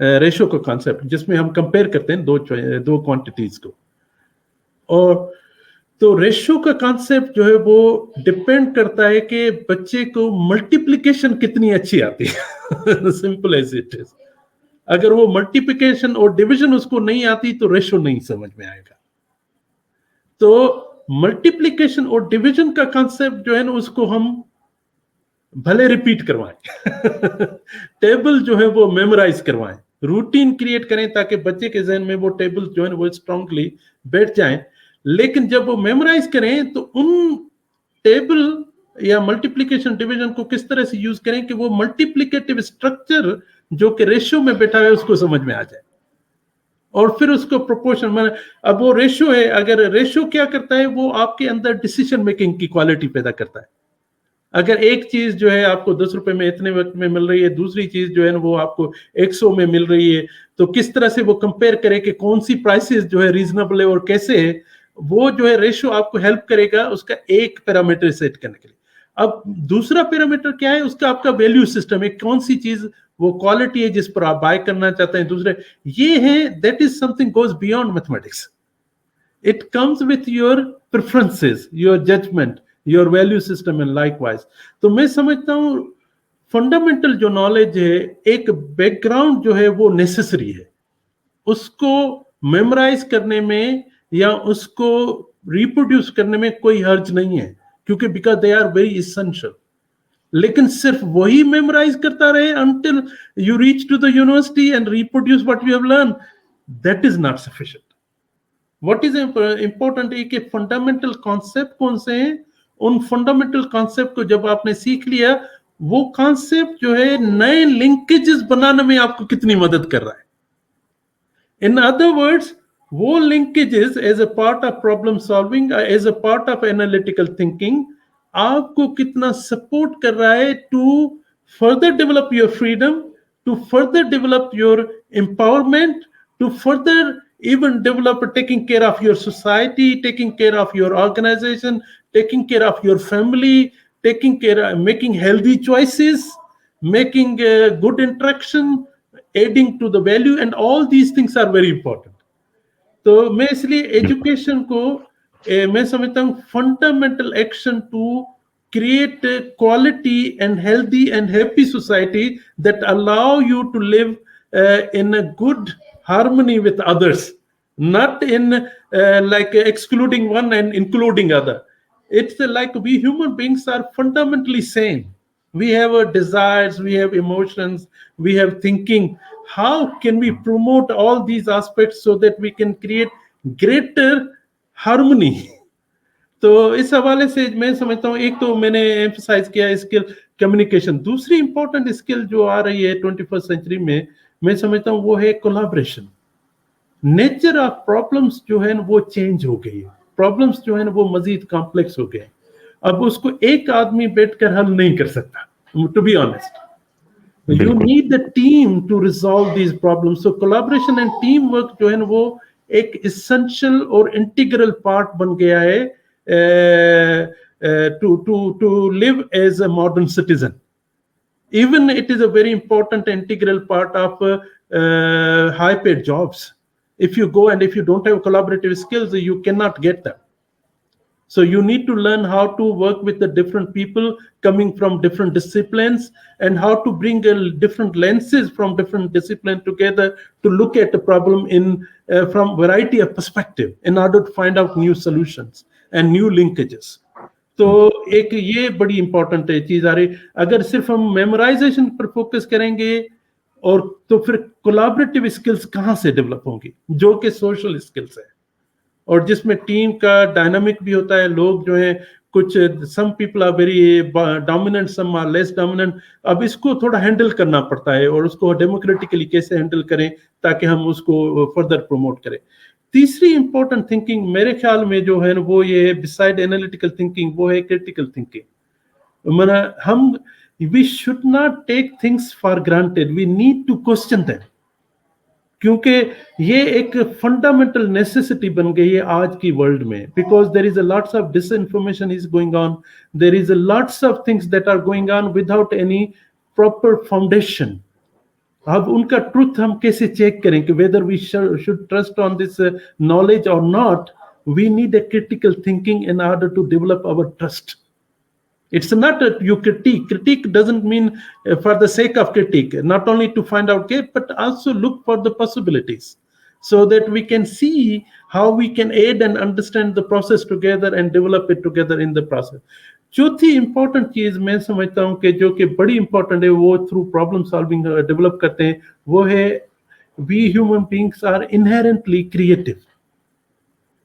Ratio का concept, जिसमें हम कंपेयर करते हैं दो क्वांटिटीज को. और तो रेशो का कॉन्सेप्ट जो है वो डिपेंड करता है कि बच्चे को मल्टीप्लिकेशन कितनी अच्छी आती है. Simple as it is. अगर वो मल्टीप्लिकेशन और डिवीजन उसको नहीं आती तो रेशो नहीं समझ में आएगा. तो मल्टीप्लिकेशन और डिवीजन का कॉन्सेप्ट जो है ना, उसको हम भले रिपीट करवाएं, टेबल जो है वो मेमोराइज करवाएं, रूटीन क्रिएट करें ताकि बच्चे के जहन में वो टेबल जो है वो स्ट्रांगली बैठ जाएं. लेकिन जब वो मेमोराइज करें तो उन टेबल या मल्टीप्लिकेशन डिवीजन को किस तरह से यूज करें कि वो मल्टीप्लिकेटिव स्ट्रक्चर जो कि रेशियो में बैठा है उसको समझ में आ जाए, और फिर उसको प्रोपोर्शन में. अब वो रेशियो है, अगर रेशियो क्या करता है, वो आपके अंदर डिसीजन मेकिंग की क्वालिटी पैदा करता है. अगर एक चीज जो है आपको 10 रुपए में इतने वक्त में मिल रही है, दूसरी चीज जो है ना वो आपको 100 में मिल रही है, तो किस तरह से वो कंपेयर करे कि कौन सी प्राइसेस जो है रीजनेबल है और कैसे है, वो जो है रेशियो आपको हेल्प करेगा उसका एक पैरामीटर सेट करने के लिए. अब दूसरा पैरामीटर क्या है, उसका आपका वैल्यू सिस्टम है, कौन सी चीज वो क्वालिटी है जिस पर आप बाय करना चाहते हैं. दूसरे ये है, that is something goes beyond mathematics. It comes with your preferences, your judgement, your value system and likewise. तो मैं समझता हूँ फंडामेंटल जो नॉलेज है, एक बैकग्राउंड जो है वो नेसेसरी है. उसको मेमोराइज करने में या उसको रिप्रोड्यूस करने में कोई हर्ज नहीं है, क्योंकि because they are very essential. लेकिन सिर्फ वही मेमोराइज करता रहे until you reach to the university and reproduce what you have learned, that is not sufficient. What is important है कि फंडामेंटल कॉन्सेप्ट कौन से हैं. उन फंडामेंटल कॉन्सेप्ट को जब आपने सीख लिया, वो कॉन्सेप्ट जो है नए लिंकेजेस बनाने में आपको कितनी मदद कर रहा है. इन अदर वर्ड्स, वो linkages as a part of problem solving, as a part of analytical thinking आपको कितना सपोर्ट कर रहा है to further develop your freedom, to further develop your empowerment, to further even develop taking care of your society, taking care of your organization, taking care of your family, taking care of making healthy choices, making good interaction, aiding to the value, and all these things are very important. तो मैं इसलिए education को मैं समझता हूँ fundamental action to create a quality and healthy and happy society that allow you to live in a good harmony with others, not in like excluding one and including other. It's like we human beings are fundamentally same. We have our desires, we have emotions, we have thinking. How can we promote all these aspects so that we can create greater harmony? तो इस हवाले से मैं समझता हूँ, एक तो मैंने एम्फसाइज किया स्किल कम्युनिकेशन. दूसरी इंपॉर्टेंट स्किल जो आ रही है 21st सेंचुरी में, मैं समझता हूँ वो है कोलैबोरेशन. नेचर ऑफ प्रॉब्लम्स जो है वो चेंज हो गई है. प्रॉब्लम्स जो है वो मजीद कॉम्प्लेक्स हो गए. अब उसको एक आदमी बैठकर हल नहीं कर सकता, to be honest. You need the team to resolve these problems. So collaboration and team work जो है वो एक इसेंशियल और इंटीग्रल पार्ट बन गया है to live as a modern citizen. Even it is a very important integral part of high paid jobs. If you go and if you don't have collaborative skills, you cannot get them. So you need to learn how to work with the different people coming from different disciplines, and how to bring different lenses from different disciplines together to look at the problem in from variety of perspective in order to find out new solutions and new linkages. तो एक ये बड़ी important चीज आ रही. अगर सिर्फ हम memorisation पर फोकस करेंगे और तो फिर कोलैबोरेटिव स्किल्स कहाँ से डेवलप होंगी, जो कि सोशल स्किल्स है, और जिसमें टीम का डायनामिक भी होता है. लोग जो हैं कुछ some people are very dominant, some are less dominant. अब इसको थोड़ा हैंडल करना पड़ता है, और उसको डेमोक्रेटिकली कैसे हैंडल करें ताकि हम उसको फर्दर प्रमोट करें. तीसरी इंपॉर्टेंट थिंकिंग मेरे ख्याल में जो है वो ये बिसाइड एनालिटिकल थिंकिंग, वो है क्रिटिकल थिंकिंग. हम we should not take things for granted, we need to question them, क्योंकि ये एक फंडामेंटल नेसेसिटी बन गई है आज की वर्ल्ड में. Because there is a lots of disinformation is going on, there is a lots of things that are going on without any proper foundation. अब उनका ट्रुथ हम कैसे चेक करें कि whether we should trust on this knowledge or not. We need a critical thinking in order to develop our trust. It's not that you critique. Critique doesn't mean for the sake of critique, not only to find out okay, but also look for the possibilities so that we can see how we can aid and understand the process together and develop it together in the process. चौथी important चीज मैं समझता हूं कि जो कि बड़ी important है वो थ्रू प्रॉब्लम सॉल्विंग डेवलप करते हैं वो है we human beings are inherently creative.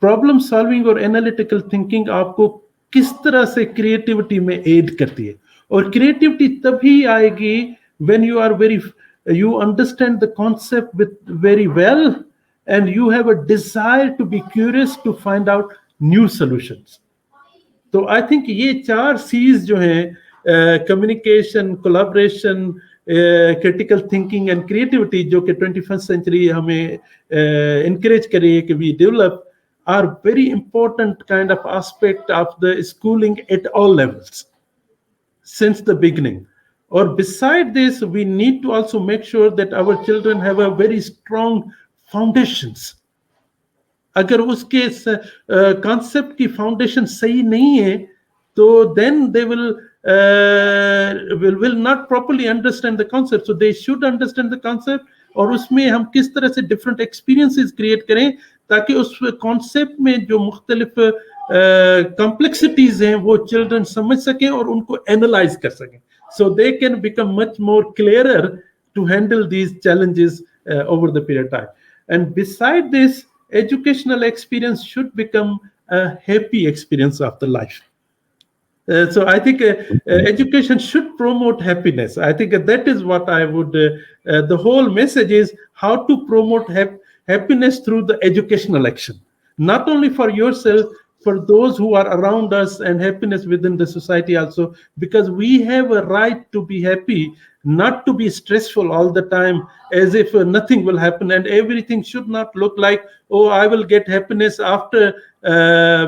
Problem solving और एनालिटिकल थिंकिंग आपको किस तरह से क्रिएटिविटी में एड करती है. और क्रिएटिविटी तभी आएगी when you are very you understand the concept very well and you have a desire to be curious to find out new solutions. तो आई थिंक ये 4 C's जो हैं communication, collaboration, critical thinking and creativity जो कि 21st century हमें encourage करे कि we develop are very important kind of aspect of the schooling at all levels since the beginning. Or beside this, we need to also make sure that our children have a very strong foundations. अगर उसके concept की foundation सही नहीं है तो then they will not properly understand the concept. So they should understand the concept और उसमें हम किस तरह से डिफरेंट एक्सपीरियंसेस क्रिएट करें ताकि उस कॉन्सेप्ट में जो मुख्तलिफ कॉम्प्लेक्सिटीज हैं वो चिल्ड्रन समझ सकें और उनको एनालाइज कर सकें. So they can become much more clearer to handle these challenges over the period of time. And beside this, educational experience should become a happy experience of the life. So I think education should promote happiness. I think that is what I would, the whole message is how to promote happiness through the educational action. Not only for yourself, for those who are around us and happiness within the society also, because we have a right to be happy, not to be stressful all the time as if nothing will happen, and everything should not look like, oh, I will get happiness after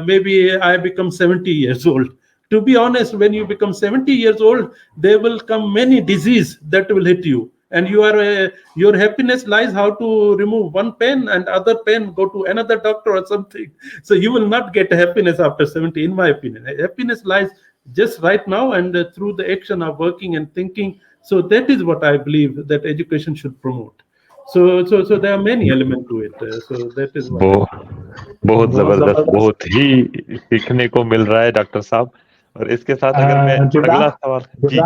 maybe I become 70 years old. To be honest, when you become 70 years old, there will come many diseases that will hit you. And your happiness lies how to remove one pen and other pen go to another doctor or something. So you will not get happiness after 70, in my opinion. Happiness lies just right now and through the action of working and thinking. So that is what I believe that education should promote. So there are many elements to it. So that is what. बहुत जबरदस्त, बहुत ही सीखने को मिल रहा है doctor साहब. और इसके साथ अगर मैं अगला सवाल जी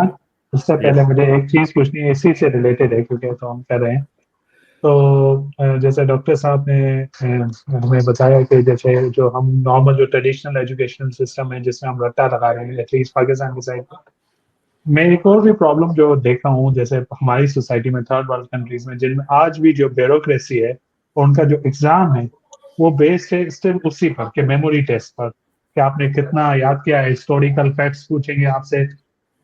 उससे पहले मुझे एक चीज पूछनी है, इसी से रिलेटेड है क्योंकि तो हम कर रहे हैं. तो जैसे डॉक्टर साहब ने हमें बताया कि जैसे जो हम नॉर्मल जो ट्रेडिशनल एजुकेशनल सिस्टम है जिसमें हम रट्टा लगा रहे हैं एटलीस्ट पाकिस्तान की साइड पर, मैं एक और भी प्रॉब्लम जो देखा हूँ जैसे हमारी सोसाइटी में थर्ड वर्ल्ड कंट्रीज में जिनमें आज भी जो ब्यूरोक्रेसी है और उनका जो एग्जाम है वो बेस्ड है स्टिल उसी पर कि मेमोरी टेस्ट पर कि आपने कितना याद किया है. हिस्टोरिकल फैक्ट्स पूछेंगे आपसे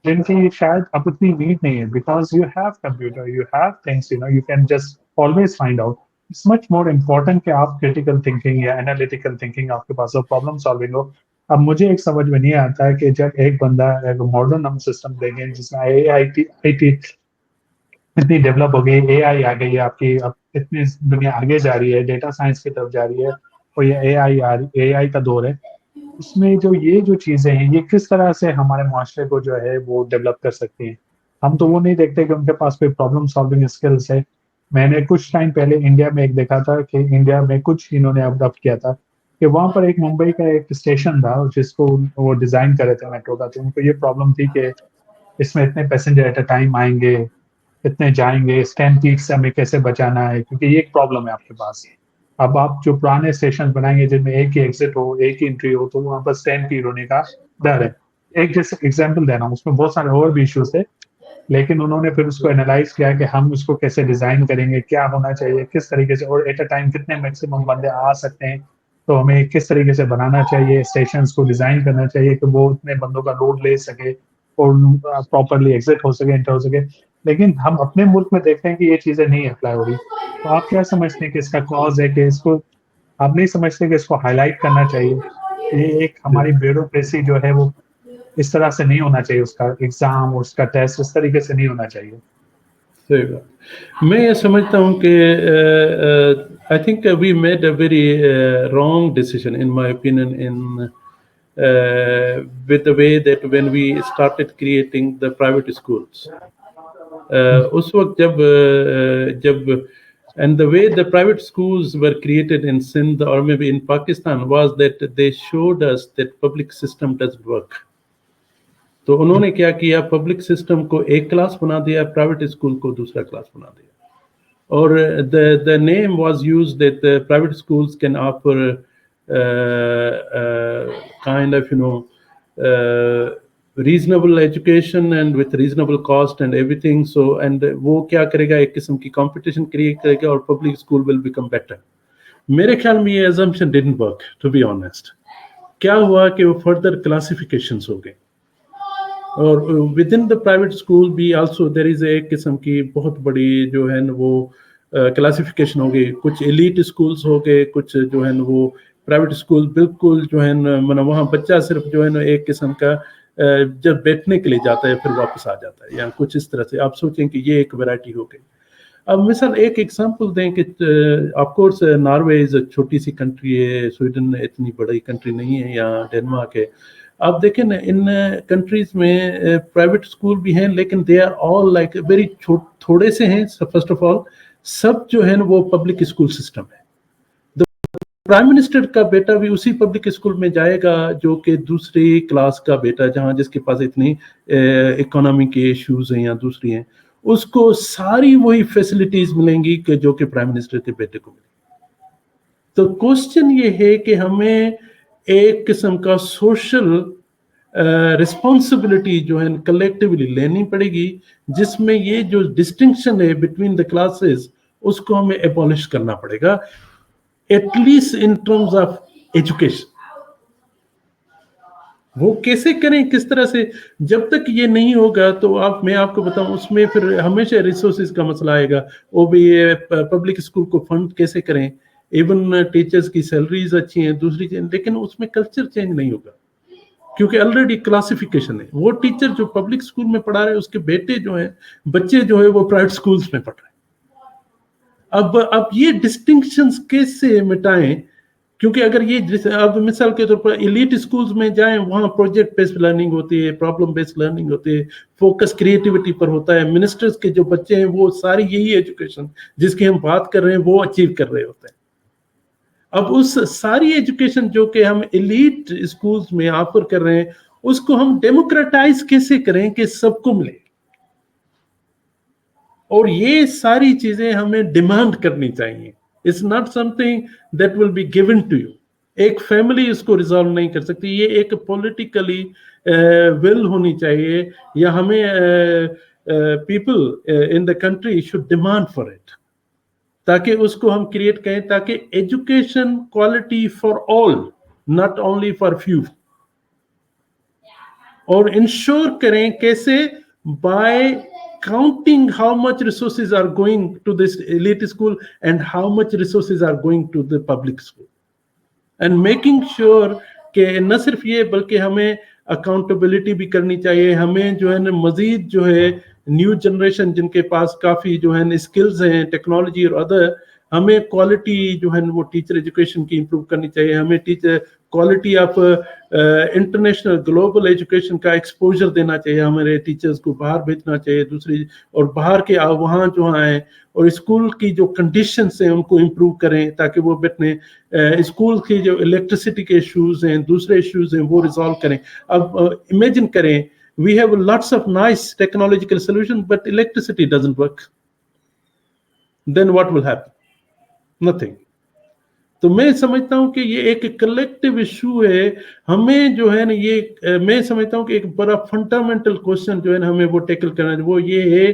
जिनकी शायद अब उतनी नीड नहीं है because you have computer, you have things, you can just always find out. It's much more important कि आप क्रिटिकल थिंकिंग या एनालिटिकल थिंकिंग आपके पास हो, प्रॉब्लम सॉल्विंग हो. अब मुझे एक समझ में नहीं आता है कि जब एक बंदा एक मॉडर्न हम सिस्टम देंगे जिसमें आई.टी. इतनी डेवलप हो गई, AI आ गई है आपकी, अब इतनी दुनिया आगे जा रही है, डेटा साइंस की तरफ जा रही है और ये AI का दौर है. इसमें जो चीजें हैं ये किस तरह से हमारे माशरे को जो है वो डेवलप कर सकती हैं. हम तो वो नहीं देखते कि उनके पास कोई प्रॉब्लम सॉल्विंग स्किल्स है. मैंने कुछ टाइम पहले इंडिया में एक देखा था कि इंडिया में कुछ इन्होंने अडॉप्ट किया था कि वहां पर एक मुंबई का एक स्टेशन था जिसको वो डिजाइन कर रहे थे मेट्रो का. तो उनको ये प्रॉब्लम थी कि इसमें इतने पैसेंजर एट अ टाइम आएंगे, इतने जाएंगे, स्टैम्पीड से हमें कैसे बचाना है क्योंकि ये एक प्रॉब्लम है आपके पास. अब आप जो पुराने स्टेशन बनाएंगे जिनमें एक ही एग्जिट हो, एक ही एंट्री हो, तो वहां पर स्टैम्पीड होने का डर है. एक जैसे एग्जांपल देना, उसमें बहुत सारे और भी इश्यूज थे लेकिन उन्होंने फिर उसको एनालाइज किया कि हम उसको कैसे डिजाइन करेंगे, क्या होना चाहिए, किस तरीके से, और एट अ टाइम कितने मैक्सिमम बंदे आ सकते हैं, तो हमें किस तरीके से बनाना चाहिए, स्टेशंस को डिजाइन करना चाहिए कि वो उतने बंदों का लोड ले सके और प्रॉपरली एग्जिट हो सके, एंटर हो सके. लेकिन हम अपने मुल्क में देखते हैं कि ये चीजें नहीं अप्लाई हो रही. तो आप क्या समझते हैं कि इसका कॉज है कि इसको आप नहीं समझते कि इसको हाईलाइट करना चाहिए? ये एक हमारी ब्यूरोक्रेसी जो है वो इस तरह से नहीं होना चाहिए, उसका एग्जाम और उसका टेस्ट इस तरीके से नहीं होना चाहिए. सही बात। मैं ये समझता हूँ कि I think we made a very wrong decision in my opinion in with the way that when we started creating the private schools, उस वक्त जब and the way the private schools were created in Sindh or maybe in Pakistan was that they showed us that public system doesn't work. तो उन्होंने क्या किया, public system को एक class बना दिया, प्राइवेट स्कूल को दूसरा क्लास बना दिया, और the name was used that the private schools can offer kind of reasonable education and with reasonable cost and everything. So and वो क्या करेगा, एक किस्म की कंपटीशन क्रिएट करेगा और public school will become better. मेरे ख्याल में ये assumption didn't work, to be honest. क्या हुआ कि वो फर्दर क्लासिफिकेशंस हो गए, और with in the private school भी आल्सो देयर इज एक किस्म की बहुत बड़ी जो है न वो क्लासिफिकेशन हो गई. कुछ एलीट स्कूल्स हो गए, कुछ जो है न वो प्राइवेट स्कूल बिल्कुल जो है न मतलब वहाँ बच्चा सिर्फ जो है न एक किस्म का जब बैठने के लिए जाता है फिर वापस आ जाता है, या कुछ इस तरह से. आप सोचें कि ये एक वैरायटी हो गई. अब मिसाल एक एग्जांपल दें कि ऑफ कोर्स नॉर्वे इज छोटी सी कंट्री है, स्वीडन इतनी बड़ी कंट्री नहीं है, या डेनमार्क है. आप देखें ना, इन कंट्रीज में प्राइवेट स्कूल भी हैं, लेकिन they are all like very थोड़े से हैं. फर्स्ट ऑफ ऑल सब जो है ना वो पब्लिक स्कूल सिस्टम है. प्राइम मिनिस्टर का बेटा भी उसी पब्लिक स्कूल में जाएगा जो कि दूसरी क्लास का बेटा, जहां जिसके पास इतनी इकोनॉमी के इश्यूज हैं या दूसरी हैं, उसको सारी वही फैसिलिटीज मिलेंगी कि जो कि प्राइम मिनिस्टर के बेटे को मिलेंगी. तो क्वेश्चन ये है कि हमें एक किस्म का सोशल रिस्पॉन्सिबिलिटी जो है कलेक्टिवली लेनी पड़ेगी, जिसमें ये जो डिस्टिंक्शन है बिटवीन द क्लासेस उसको हमें एबॉलिश करना पड़ेगा, at least in terms of education. वो कैसे करें, किस तरह से, जब तक ये नहीं होगा तो मैं आपको बताऊं, उसमें फिर हमेशा रिसोर्सेज का मसला आएगा. वो भी पब्लिक स्कूल को फंड कैसे करें, इवन टीचर्स की सैलरीज अच्छी हैं, दूसरी चीज, लेकिन उसमें कल्चर चेंज नहीं होगा क्योंकि ऑलरेडी क्लासिफिकेशन है. वो टीचर जो पब्लिक स्कूल में पढ़ा रहे हैं उसके बेटे जो हैं, बच्चे जो है वो प्राइवेट स्कूल्स में पढ़ रहे हैं. अब ये डिस्टिंक्शंस कैसे मिटाएं, क्योंकि अगर ये अब मिसाल के तौर पर एलीट स्कूल्स में जाएं, वहां प्रोजेक्ट बेस्ड लर्निंग होती है, प्रॉब्लम बेस्ड लर्निंग होती है, फोकस क्रिएटिविटी पर होता है. मिनिस्टर्स के जो बच्चे हैं वो सारी यही एजुकेशन जिसकी हम बात कर रहे हैं वो अचीव कर रहे होते हैं. अब उस सारी एजुकेशन जो कि हम एलीट स्कूल्स में ऑफर कर रहे हैं उसको हम डेमोक्रेटाइज कैसे करें कि सबको मिले, और ये सारी चीजें हमें डिमांड करनी चाहिए. It's not something that will be given to you. एक फैमिली इसको रिजॉल्व नहीं कर सकती, ये एक पॉलिटिकली विल होनी चाहिए, या हमें people in the country should demand for it, ताकि उसको हम क्रिएट करें, ताकि education quality for all, not only for few, और इंश्योर करें कैसे, bye counting how much resources are going to this elite school and how much resources are going to the public school, and making sure कि न सिर्फ ये बल्कि हमें accountability भी करनी चाहिए. हमें जो है ना मजीद जो है न्यू जनरेशन जिनके पास काफ़ी जो है स्किल्स हैं, टेक्नोलॉजी और अदर, हमें क्वालिटी जो है वो टीचर एजुकेशन की इम्प्रूव करनी चाहिए. हमें teacher quality of international global education का एक्सपोजर देना चाहिए. हमारे टीचर्स को बाहर भेजना चाहिए, दूसरी, और बाहर के वहाँ जो आए और स्कूल की जो कंडीशंस हैं उनको इम्प्रूव करें ताकि वो बैठने, स्कूल की जो इलेक्ट्रिसिटी के इश्यूज हैं, दूसरे इश्यूज हैं, वो रिजॉल्व करें. अब इमेजिन करें, we have lots of nice technological solutions but electricity doesn't work, then what will happen? Nothing. तो मैं समझता हूं कि ये एक कलेक्टिव इशू है. हमें जो है ना ये मैं समझता हूं कि एक बड़ा फंडामेंटल क्वेश्चन जो है ना हमें वो टैकल करना है, वो ये है,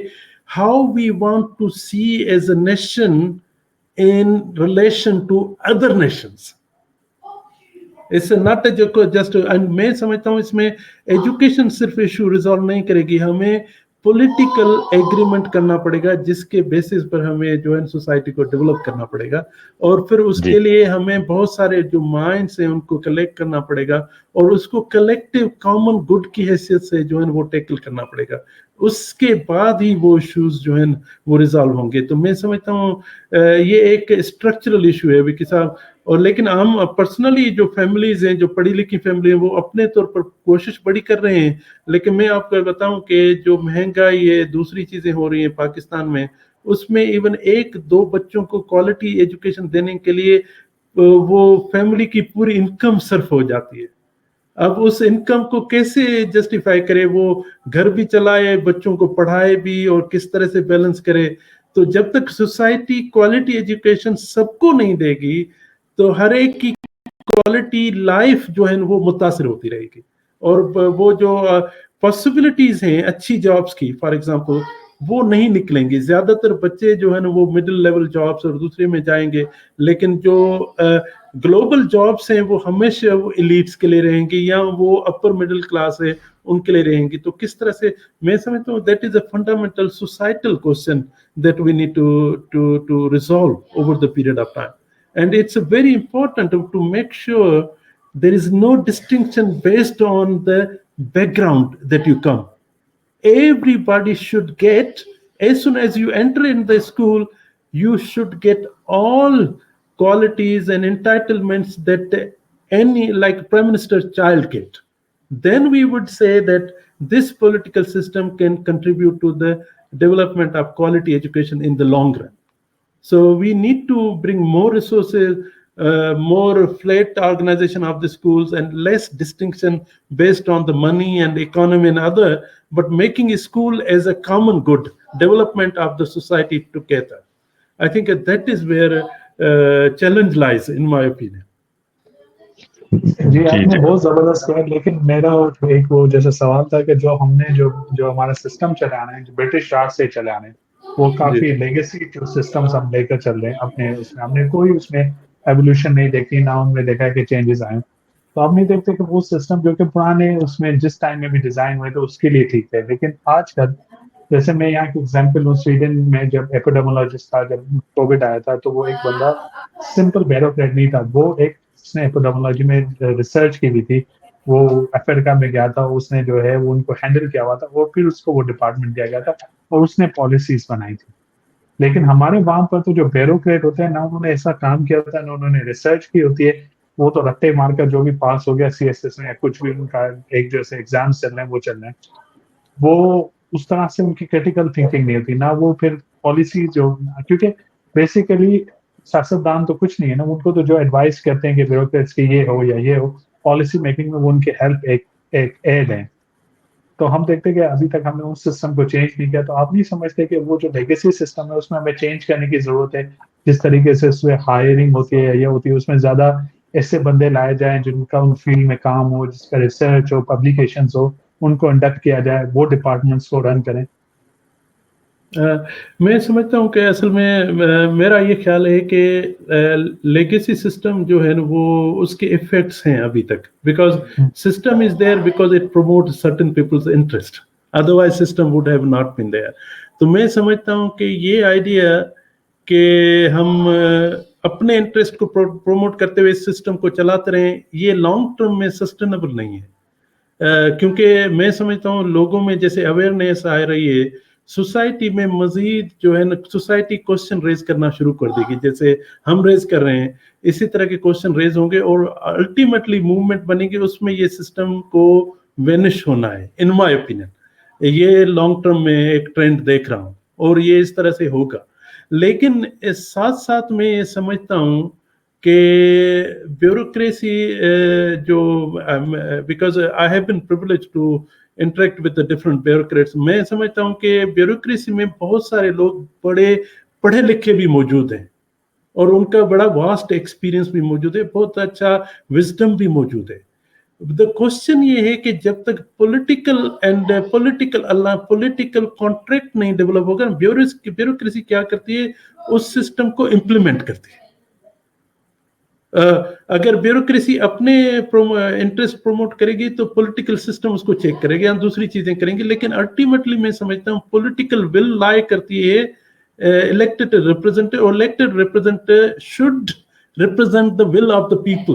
how we want to see as a nation in relation to other nations. It's not just, and मैं समझता हूँ इसमें एजुकेशन सिर्फ इशू रिजॉल्व नहीं करेगी, हमें पॉलिटिकल एग्रीमेंट करना पड़ेगा जिसके बेसिस पर हमें जो है सोसाइटी को डेवलप करना पड़ेगा, और फिर उसके लिए हमें बहुत सारे जो माइंड्स हैं उनको कलेक्ट करना पड़ेगा, और उसको कलेक्टिव कॉमन गुड की हैसियत से जो है वो टैकल करना पड़ेगा. उसके बाद ही वो इश्यूज जो है वो रिजॉल्व होंगे। तो मैं समझता हूँ ये एक स्ट्रक्चरल इशू है विकी साहब। और लेकिन हम पर्सनली जो फैमिलीज हैं, जो पढ़ी लिखी फैमिली हैं, वो अपने तौर पर कोशिश बड़ी कर रहे हैं। लेकिन मैं आपको बताऊं कि जो महंगाई है, दूसरी चीजें हो रही हैं पाकिस्तान में, उसमें इवन 1-2 बच्चों को क्वालिटी एजुकेशन देने के लिए वो फैमिली की पूरी इनकम सर्फ हो जाती है। अब उस इनकम को कैसे जस्टिफाई करे, वो घर भी चलाए, बच्चों को पढ़ाए भी, और किस तरह से बैलेंस करे। तो जब तक सोसाइटी क्वालिटी एजुकेशन सबको नहीं देगी तो हर एक की क्वालिटी लाइफ जो है वो मुतासिर होती रहेगी। और वो जो पॉसिबिलिटीज हैं अच्छी जॉब्स की, फॉर एग्जांपल, वो नहीं निकलेंगे। ज्यादातर बच्चे जो है ना वो मिडिल लेवल जॉब्स और दूसरे में जाएंगे, लेकिन जो ग्लोबल जॉब्स हैं वो हमेशा वो एलिट्स के लिए रहेंगी, या वो अपर मिडिल क्लास है उनके लिए रहेंगी। तो किस तरह से, मैं समझता हूँ that is a fundamental societal question that we need to resolve over the period of time. And it's very important to make sure there is no distinction based on the background that you come. Everybody should get, as soon as you enter in the school, you should get all qualities and entitlements that any, like Prime Minister's child get. Then we would say that this political system can contribute to the development of quality education in the long run. So we need to bring more resources, more flat organization of the schools, and less distinction based on the money and economy and other, but making a school as a common good, development of the society together. I think that is where challenge lies, in my opinion. जी आपने बहुत जबरदस्त किया, लेकिन मेरा एक वो जैसे सवाल था कि जो हमने जो हमारा सिस्टम चलाना है, जो ब्रिटिश राज से चलाना है, वो काफी लेगेसी जो सिस्टम्स हम लेकर चल रहे हैं अपने उसमें, हमने कोई उसमें एवोल्यूशन नहीं देखी, ना उनमें देखा है कि चेंजेस आए। तो हम नहीं देखते कि वो सिस्टम जो कि पुराने उसमें जिस टाइम में भी डिजाइन हुए तो उसके लिए ठीक है, लेकिन आजकल जैसे मैं यहाँ की एग्जाम्पल हूँ, स्वीडन में जब एपिडेमोलॉजिस्ट था, जब कोविड आया था, तो वो एक बंदा सिंपल ब्यूरोक्रेट नहीं था, वो एक उसने एपिडेमोलॉजी में रिसर्च की भी थी, वो अफ्रीका में गया था, उसने जो है वो उनको हैंडल किया हुआ था, और फिर उसको वो डिपार्टमेंट दिया गया था और उसने पॉलिसीज बनाई थी। लेकिन हमारे वहां पर तो जो ब्यूरोक्रेट होते हैं ना, उन्होंने ऐसा काम किया होता है ना, उन्होंने रिसर्च की होती है, वो तो रट्टे मारकर जो भी पास हो गया CSS में या कुछ भी उनका एक जैसे एग्जाम्स चल रहे हैं वो चल रहे हैं, वो उस तरह से उनकी क्रिटिकल थिंकिंग नहीं होती ना, वो फिर पॉलिसी जो, क्योंकि बेसिकली सियासतदान तो कुछ नहीं है ना, उनको तो जो एडवाइस करते हैं कि ब्यूरोक्रेट्स की ये हो या ये हो, पॉलिसी मेकिंग में वो उनके हेल्प एक एड है। तो हम देखते हैं कि अभी तक हमने उस सिस्टम को चेंज नहीं किया। तो आप नहीं समझते कि वो जो लेगेसी सिस्टम है उसमें हमें चेंज करने की जरूरत है? जिस तरीके से उसमें हायरिंग होती है या ये होती है, उसमें ज्यादा ऐसे बंदे लाए जाए जिनका उन फील्ड में काम हो, जिसका रिसर्च हो, पब्लिकेशंस हो, उनको इंडक्ट किया जाए, वो डिपार्टमेंट्स को रन करें। मैं समझता हूँ कि असल में मेरा ये ख्याल है कि लेगेसी सिस्टम जो है ना वो उसके इफेक्ट्स हैं अभी तक, because system is there because it promote certain people's interest, otherwise system would have not been there. तो मैं समझता हूँ कि ये आइडिया कि हम अपने इंटरेस्ट को प्रमोट करते हुए इस सिस्टम को चलाते रहें, ये लॉन्ग टर्म में सस्टेनेबल नहीं है। क्योंकि मैं समझता हूँ लोगों में जैसे अवेयरनेस आ रही है, सोसाइटी में मजीद जो है ना सोसाइटी क्वेश्चन रेज करना शुरू कर देगी, जैसे हम रेज कर रहे हैं इसी तरह के क्वेश्चन रेज होंगे और अल्टीमेटली मूवमेंट बनेगी, उसमें ये सिस्टम को वेनिश होना है, इन माय ओपिनियन। ये लॉन्ग टर्म में एक ट्रेंड देख रहा हूँ और ये इस तरह से होगा। लेकिन साथ साथ मैं ये समझता हूँ कि ब्यूरोक्रेसी जो because I have been privileged to interact with the different bureaucrats, मैं समझता हूँ कि ब्यूरोक्रेसी में बहुत सारे लोग बड़े पढ़े लिखे भी मौजूद हैं और उनका बड़ा वास्ट एक्सपीरियंस भी मौजूद है, बहुत अच्छा विजडम भी मौजूद है। द क्वेश्चन ये है कि जब तक पॉलिटिकल कॉन्ट्रैक्ट नहीं डेवलप होगा, ब्यूरोक्रेसी क्या करती है, उस सिस्टम को इम्प्लीमेंट करती है। अगर ब्यूरोक्रेसी अपने इंटरेस्ट प्रमोट करेगी तो पॉलिटिकल सिस्टम उसको चेक करेगी या दूसरी चीजें करेंगे, लेकिन अल्टीमेटली मैं समझता हूँ पॉलिटिकल विल लाई करती है इलेक्टेड रिप्रेजेंटेटिव, और elected representative should represent the will of the people.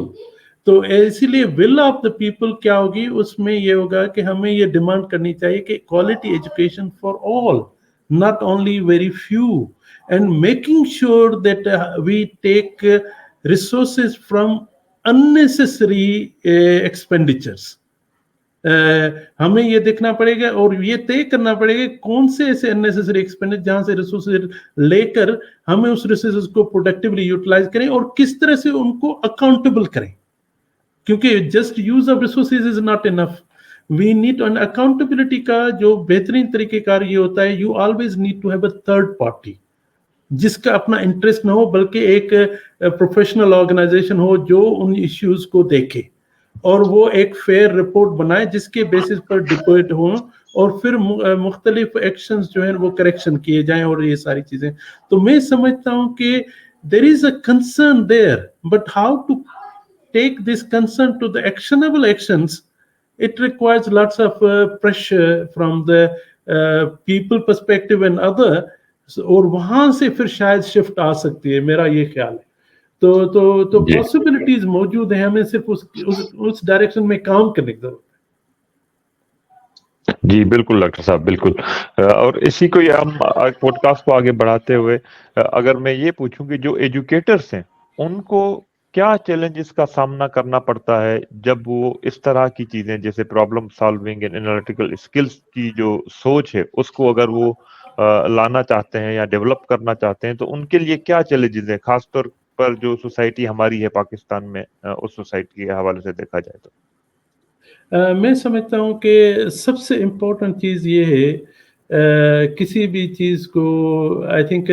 तो इसीलिए विल ऑफ द पीपल क्या होगी, उसमें ये होगा कि हमें ये डिमांड करनी चाहिए कि quality education for all, not only very few, and making sure that we take resources from unnecessary expenditures. हमें ये देखना पड़ेगा और ये तय करना पड़ेगा कौन से ऐसे अननेसेसरी एक्सपेंडिचर जहां से रिसोर्सेज लेकर हमें उस रिसोर्सेज को प्रोडक्टिवली यूटिलाइज करें और किस तरह से उनको अकाउंटेबल करें, क्योंकि just use of resources is not enough. We need an accountability का जो बेहतरीन तरीकेकार ये होता है, you always need to have a third party जिसका अपना इंटरेस्ट ना हो, बल्कि एक प्रोफेशनल ऑर्गेनाइजेशन हो जो उन इश्यूज को देखे और वो एक फेयर रिपोर्ट बनाए जिसके बेसिस पर डिबेट हो और फिर मुख्तलिफ एक्शंस जो है वो करेक्शन किए जाएं और ये सारी चीजें. तो मैं समझता हूं कि there is a concern there, but how to take this concern to the actionable actions, it requires lots of pressure from the people perspective and other, और वहां से फिर शायद शिफ्ट आ सकती है, मेरा ये ख्याल है. तो पॉसिबिलिटीज मौजूद है, हमें सिर्फ उस डायरेक्शन में काम करने की जरूरत है. जी बिल्कुल डॉक्टर साहब, बिल्कुल. और इसी को हम पॉडकास्ट को आगे बढ़ाते हुए अगर मैं ये पूछूं कि जो एजुकेटर्स हैं उनको क्या चैलेंजेस का सामना करना पड़ता है जब वो इस तरह की चीजें जैसे problem solving and analytical skills की जो सोच है उसको अगर वो लाना चाहते हैं या डेवलप करना चाहते हैं, तो उनके लिए क्या चैलेंजेस हैं, खासतौर पर जो सोसाइटी हमारी है पाकिस्तान में, उस सोसाइटी के हवाले से देखा जाए तो? मैं समझता हूँ कि सबसे इम्पोर्टेंट चीज़ ये है किसी भी चीज़ को, आई थिंक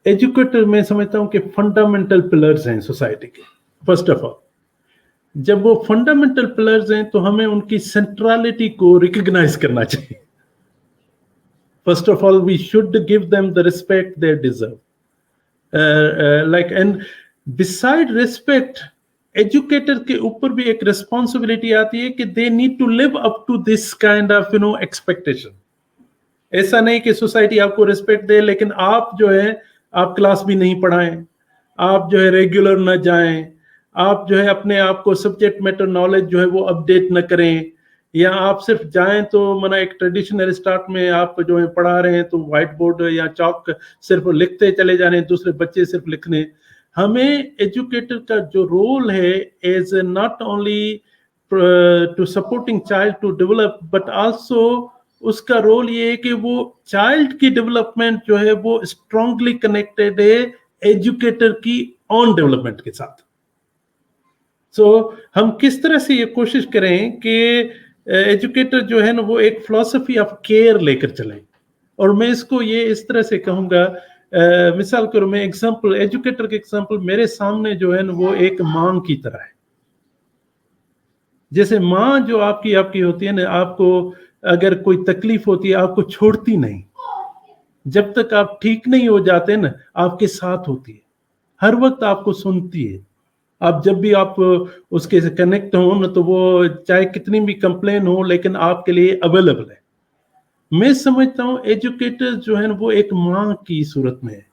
एजुकेटर मैं समझता हूँ कि फंडामेंटल पिलर्स हैं सोसाइटी के. फर्स्ट ऑफ ऑल, जब वो फंडामेंटल पिलर्स हैं तो हमें उनकी सेंट्रलिटी को रिकॉग्नाइज करना चाहिए. First of all, we should give them the respect they deserve. Like and beside respect, educator के ऊपर भी एक रिस्पॉन्सिबिलिटी आती है कि they need to live up to this kind of expectation. ऐसा नहीं कि सोसाइटी आपको रिस्पेक्ट दे लेकिन आप जो है आप क्लास भी नहीं पढ़ाएं, आप जो है रेगुलर ना जाएं, आप जो है अपने आप को सब्जेक्ट मैटर नॉलेज जो है वो अपडेट न करें, या आप सिर्फ जाएं तो मना एक ट्रेडिशनल स्टार्ट में आप जो है पढ़ा रहे हैं तो व्हाइट बोर्ड या चौक सिर्फ लिखते चले जा रहे हैं, दूसरे बच्चे सिर्फ लिखने. हमें एजुकेटर का जो रोल है as not only to supporting child to develop, but also उसका रोल ये है कि वो चाइल्ड की डेवलपमेंट जो है वो स्ट्रांगली कनेक्टेड है एजुकेटर की ऑन डेवलपमेंट के साथ. सो हम किस तरह से ये कोशिश करें कि एजुकेटर जो है ना वो एक फिलॉसफी ऑफ केयर लेकर चलें. और मैं इसको ये इस तरह से कहूँगा, मिसाल करो मैं एग्जांपल, एजुकेटर के एग्जांपल मेरे सामने जो है ना वो एक मां की तरह है. जैसे मां जो आपकी होती है ना, आपको अगर कोई तकलीफ होती है आपको छोड़ती नहीं, जब तक आप ठीक नहीं हो जाते ना आपके साथ होती है, हर वक्त आपको सुनती है. आप जब भी आप उसके से कनेक्ट हो ना तो वो चाहे कितनी भी कंप्लेन हो लेकिन आपके लिए अवेलेबल है. मैं समझता हूँ एजुकेटर जो है ना वो एक माँ की सूरत में है.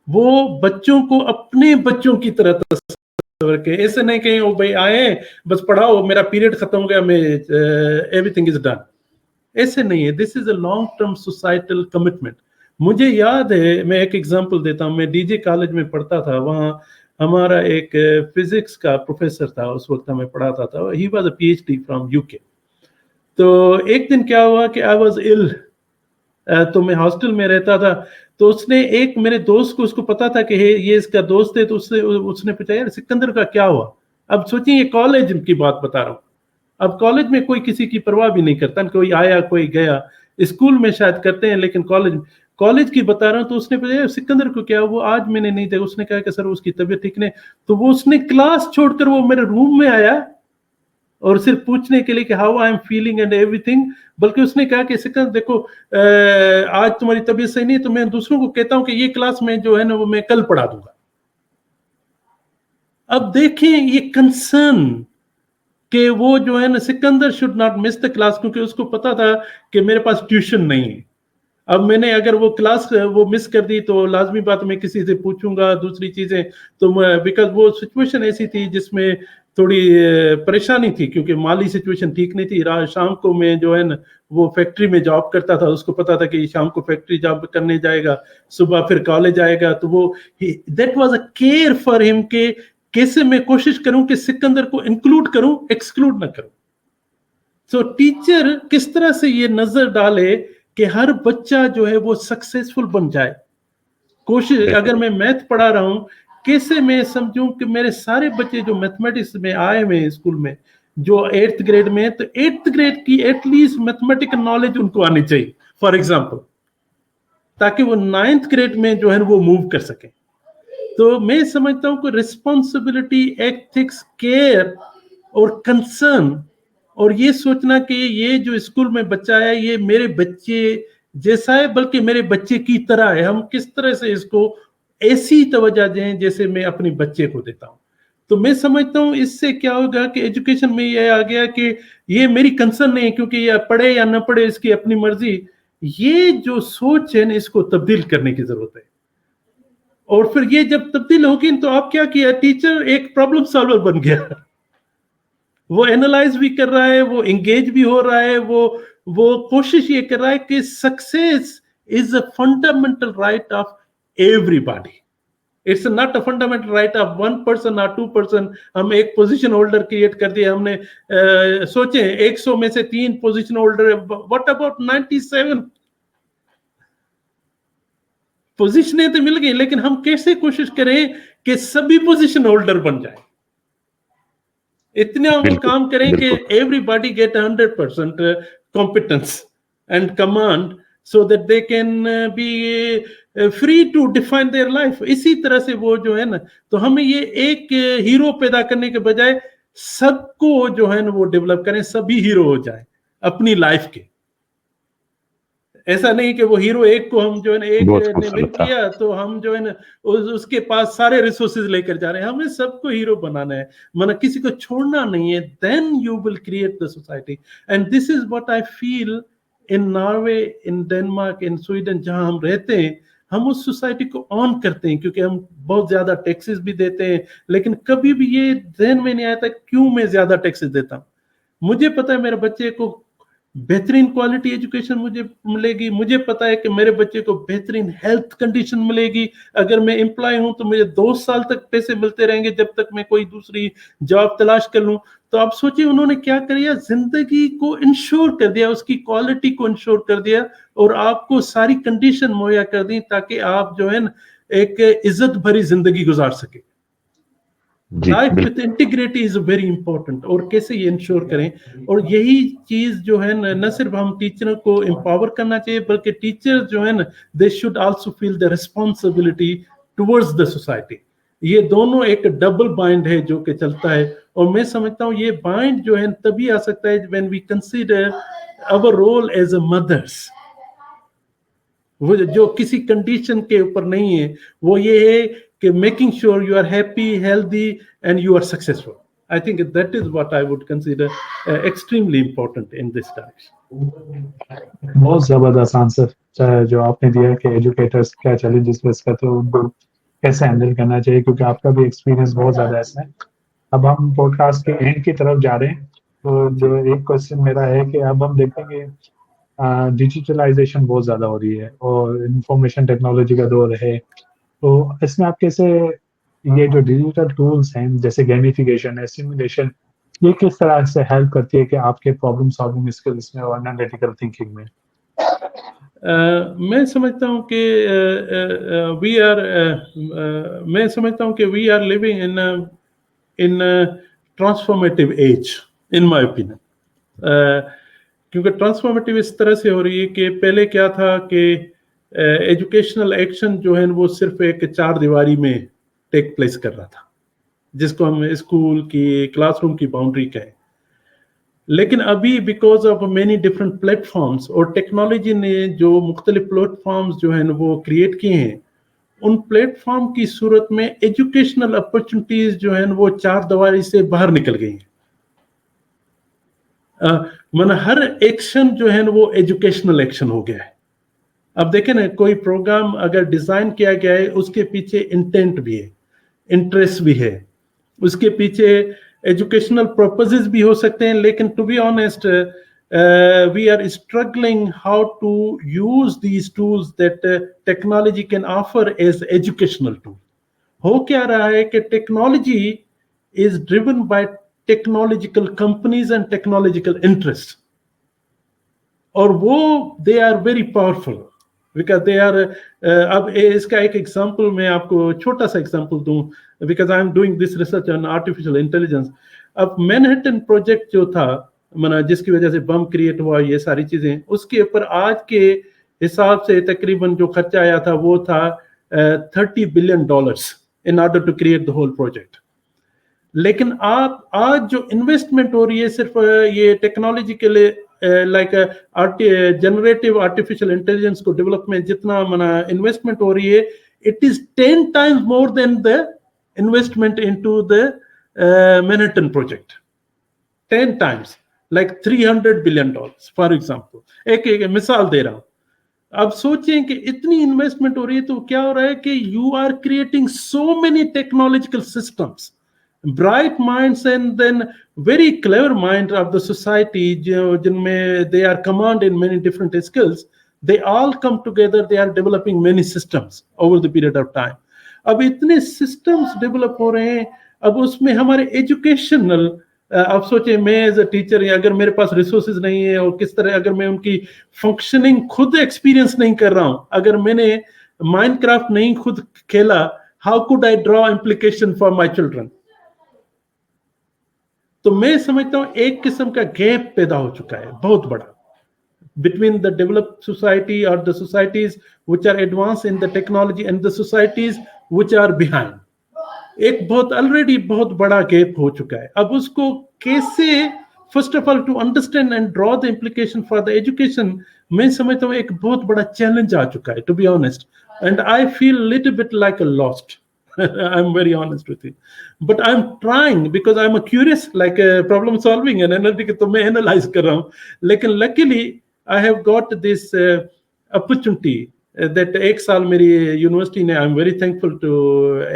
वो बच्चों को अपने बच्चों की तरह तस्वीर के, ऐसे नहीं कहीं ओ भाई आए बस पढ़ाओ मेरा पीरियड खत्म हो गया मैं एवरीथिंग इज डन, ऐसे नहीं है. This is a long term societal commitment. मुझे याद है, मैं एक एग्जांपल देता हूँ, मैं डीजे कॉलेज में पढ़ता था, वहाँ हमारा एक फिजिक्स का प्रोफेसर था, उस वक्त हमें पढ़ाता था, he was a PhD from UK. तो एक दिन क्या हुआ कि आई वाज इल, तो मैं हॉस्टल में रहता था, तो उसने एक मेरे दोस्त को, उसको पता था कि ये इसका दोस्त है, तो उसने पूछा यार सिकंदर का क्या हुआ. अब सोचिए ये कॉलेज की बात बता रहा हूँ, अब कॉलेज में कोई किसी की परवाह भी नहीं करता, कोई आया कोई गया, स्कूल में शायद करते हैं लेकिन कॉलेज की बता रहा हूँ. तो उसने पूछा सिकंदर को क्या, वो आज मैंने नहीं देखा. उसने कहा कि सर उसकी तबीयत ठीक नहीं. तो वो उसने क्लास छोड़कर वो मेरे रूम में आया और सिर्फ पूछने के लिए कि how I am feeling and everything. बल्कि उसने कहा कि सिकंदर देखो आज तुम्हारी तबीयत सही नहीं, तो मैं दूसरों को कहता हूँ कि ये क्लास में जो है ना वो मैं कल पढ़ा दूंगा. अब देखें ये कंसर्न कि वो जो है ना Sikandar should not miss the class, क्योंकि उसको पता था कि मेरे पास ट्यूशन नहीं है. اب میں نے اگر وہ کلاس وہ مس کر دی تو لازمی بات میں کسی سے پوچھوں گا دوسری چیزیں, تو بیکاز وہ سچویشن ایسی تھی جس میں تھوڑی پریشانی تھی, کیونکہ مالی سچویشن ٹھیک نہیں تھی. شام کو میں جو ہے نا وہ فیکٹری میں جاب کرتا تھا, اس کو پتا تھا کہ شام کو فیکٹری جاب کرنے جائے گا, صبح پھر کالج جائے گا, تو وہ that was a care for ہم کہ کیسے میں کوشش کروں کہ سکندر کو انکلوڈ کروں, ایکسکلوڈ نہ کروں. سو ٹیچر کس طرح سے یہ نظر ڈالے کہ ہر بچہ جو ہے وہ سکسیسفل بن جائے. کوشش, اگر میں میتھ پڑھا رہا ہوں, کیسے میں سمجھوں کہ میرے سارے بچے جو میتھمیٹکس میں آئے ہوئے اسکول میں, جو 8th گریڈ میں, تو 8th گریڈ کی ایٹ لیسٹ میتھمیٹیکل نالج ان کو آنی چاہیے فار ایگزامپل, تاکہ وہ 9th گریڈ میں جو ہے وہ موو کر سکیں. تو میں سمجھتا ہوں کہ ریسپانسبلٹی, ایتھکس, کیئر اور کنسرن, اور یہ سوچنا کہ یہ جو اسکول میں بچہ ہے یہ میرے بچے جیسا ہے بلکہ میرے بچے کی طرح ہے, ہم کس طرح سے اس کو ایسی توجہ دیں جیسے میں اپنے بچے کو دیتا ہوں. تو میں سمجھتا ہوں اس سے کیا ہوگا کہ ایجوکیشن میں یہ آ گیا کہ یہ میری کنسرن نہیں ہے, کیونکہ یہ پڑھے یا نہ پڑھے اس کی اپنی مرضی. یہ جو سوچ ہے نا اس کو تبدیل کرنے کی ضرورت ہے. اور پھر یہ جب تبدیل ہوگی تو آپ کیا کیا, ٹیچر ایک پرابلم سالور بن گیا, وہ اینالائز بھی کر رہا ہے, وہ انگیج بھی ہو رہا ہے, وہ کوشش یہ کر رہا ہے کہ success is a fundamental right of everybody. It's not a fundamental right of 1% اور 2%. ہم ایک پوزیشن ہولڈر کریٹ کر دیا, ہم نے سوچیں 100 میں سے 3 پوزیشن ہولڈر, واٹ اباؤٹ 97 پوزیشنیں تو مل گئی, لیکن ہم کیسے کوشش کریں کہ سبھی پوزیشن ہولڈر بن جائیں. اتنا وہ کام کریں کہ everybody get 100% competence and command so that they can be free to define their life. اسی طرح سے وہ جو ہے نا, تو ہمیں یہ ایک ہیرو پیدا کرنے کے بجائے سب کو جو ہے نا وہ ڈیولپ کریں, سبھی ہیرو ہو جائیں اپنی لائف کے. ایسا نہیں کہ وہ ہیرو ایک کو ہم جو ہے نا ایک نے ون کیا تو ہم جو ہے نا اس کے پاس سارے ریسورسز لے کر جا رہے ہیں. ہمیں سب کو ہیرو بنانا ہے, مطلب کسی کو چھوڑنا نہیں ہے. then you will create the society, and this is what I feel in Norway, in Denmark, in Sweden, جہاں ہم رہتے ہیں. ہم اس سوسائٹی کو آن کرتے ہیں کیونکہ ہم بہت زیادہ ٹیکسز بھی دیتے ہیں, لیکن کبھی بھی یہ ذہن میں نہیں آتا کیوں میں زیادہ ٹیکسز دیتا ہوں. مجھے پتا ہے میرے بچے کو بہترین کوالٹی ایجوکیشن مجھے ملے گی, مجھے پتا ہے کہ میرے بچے کو بہترین ہیلتھ کنڈیشن ملے گی. اگر میں امپلائی ہوں تو مجھے 2 سال تک پیسے ملتے رہیں گے جب تک میں کوئی دوسری جاب تلاش کر لوں. تو آپ سوچیں انہوں نے کیا کر دیا, زندگی کو انشور کر دیا, اس کی کوالٹی کو انشور کر دیا, اور آپ کو ساری کنڈیشن مہیا کر دی تاکہ آپ جو ہے نا ایک عزت بھری زندگی گزار سکے. Life with integrity is very important. اور کیسے یہ انشور کریں, اور یہی چیز جو ہے نہ صرف ہم ٹیچروں کو امپاور کرنا چاہیے بلکہ ٹیچر جو ہے نا they should also feel the responsibility towards the society. یہ دونوں ایک ڈبل بائنڈ ہے جو کہ چلتا ہے, اور میں سمجھتا ہوں یہ بائنڈ جو ہے تبھی آ سکتا ہے when we consider our role as a mothers. وہ جو کسی کنڈیشن کے اوپر نہیں ہے, وہ یہ ہے کہ making sure you are happy, healthy and you are successful. I think that is what I would consider extremely important in this direction. بہت زبردست آنسر جو آپ نے دیا کہ ایجوکیٹرس کیا چیلنجز فیس کرتے ہیں, ان کو کیسے ہینڈل کرنا چاہیے, کیونکہ آپ کا بھی ایکسپیرینس بہت زیادہ ایسا ہے. اب ہم پوڈ کاسٹ کے اینڈ کی طرف جا رہے ہیں, تو جو ایک کوشچن میرا ہے کہ اب ہم دیکھیں گے ڈیجیٹلائزیشن بہت زیادہ ہو رہی ہے اور انفارمیشن ٹیکنالوجی کا دور ہے, تو اس میں آپ کیسے یہ جو ڈیجیٹل ٹولس ہیں جیسے گیمیفیکیشن ہے, سیمولیشن, یہ کس طرح سے ہیلپ کرتی ہے کہ آپ کے پرابلم سالونگ اسکلس میں اور انالیٹیکل تھنکنگ میں؟ میں سمجھتا ہوں کہ we are living in transformative age in my opinion. کیونکہ ٹرانسفارمیٹیو اس طرح سے ہو رہی ہے کہ پہلے کیا تھا کہ ایجوکیشنل ایکشن جو ہے وہ صرف ایک 4 دیواری میں ٹیک پلیس کر رہا تھا, جس کو ہم اسکول کی کلاس روم کی باؤنڈری کہیں. لیکن ابھی because of many different platforms, اور ٹیکنالوجی نے جو مختلف پلیٹ فارمز جو ہیں وہ کریٹ کیے ہیں, ان پلیٹ فارم کی صورت میں ایجوکیشنل اپرچونٹیز جو ہیں وہ 4 دیواری سے باہر نکل گئی ہیں. ہر ایکشن جو ہے وہ ایجوکیشنل ایکشن ہو گیا ہے. अब देखें ना, कोई प्रोग्राम अगर डिजाइन किया गया है उसके पीछे इंटेंट भी है, इंटरेस्ट भी है, उसके पीछे एजुकेशनल पर्पसेस भी हो सकते हैं, लेकिन to be honest we are struggling how to use these tools that technology can offer as educational tool. हो क्या रहा है कि technology is driven by technological companies and technological interests, और वो they are very powerful because they are अब इसका एक एग्जांपल मैं आपको छोटा सा एग्जांपल दूं, because I am doing this research on artificial intelligence. अब मैनहट्टन प्रोजेक्ट जो था, माना जिसकी वजह से बम क्रिएट हुआ, ये सारी चीजें, उसके ऊपर आज के हिसाब से तकरीबन जो खर्चा आया था वो था $30 billion in order to create the whole project. लेकिन आप आज जो इन्वेस्टमेंट हो रही है सिर्फ ये टेक्नोलॉजी के लिए, लाइक जनरेटिव आर्टिफिशियल इंटेलिजेंस को डेवलप में जितना माना इन्वेस्टमेंट हो रही है, it is 10 times more than the investment into the Manhattan project. 10 times, like $300 billion, for example. एक मिसाल दे रहा हूं। अब सोचें कि इतनी इन्वेस्टमेंट हो रही है तो क्या हो रहा है कि you are creating so many technological systems, bright minds and then very clever minds of the society, जिनमें they are command in many different skills, they all come together, they are developing many systems over the period of time. अब इतने systems develop हो रहे हैं, अब उसमें हमारे educational, आप सोचें मैं एज अ टीचर, अगर मेरे पास रिसोर्सेज नहीं है और किस तरह, अगर मैं उनकी फंक्शनिंग खुद एक्सपीरियंस नहीं कर रहा हूं, अगर मैंने माइनक्राफ्ट नहीं खुद खेला, how could I draw implication for my children? तो मैं समझता हूं एक किस्म का गैप पैदा हो चुका है बहुत बड़ा between the developed society or the societies which are advanced in the technology and the societies which are behind. एक बहुत ऑलरेडी बहुत बड़ा गैप हो चुका है। अब उसको कैसे, first of all to understand and draw the implication for the education, मैं समझता हूँ एक बहुत बड़ा चैलेंज आ चुका है, to be honest, and I feel little bit like a lost. I'm very honest with you, but I'm trying because I'm a curious, like problem solving and analytical, तो मैं analyze कर रहा हूँ, लेकिन luckily I have got this opportunity that एक साल मेरी university ने, I'm very thankful to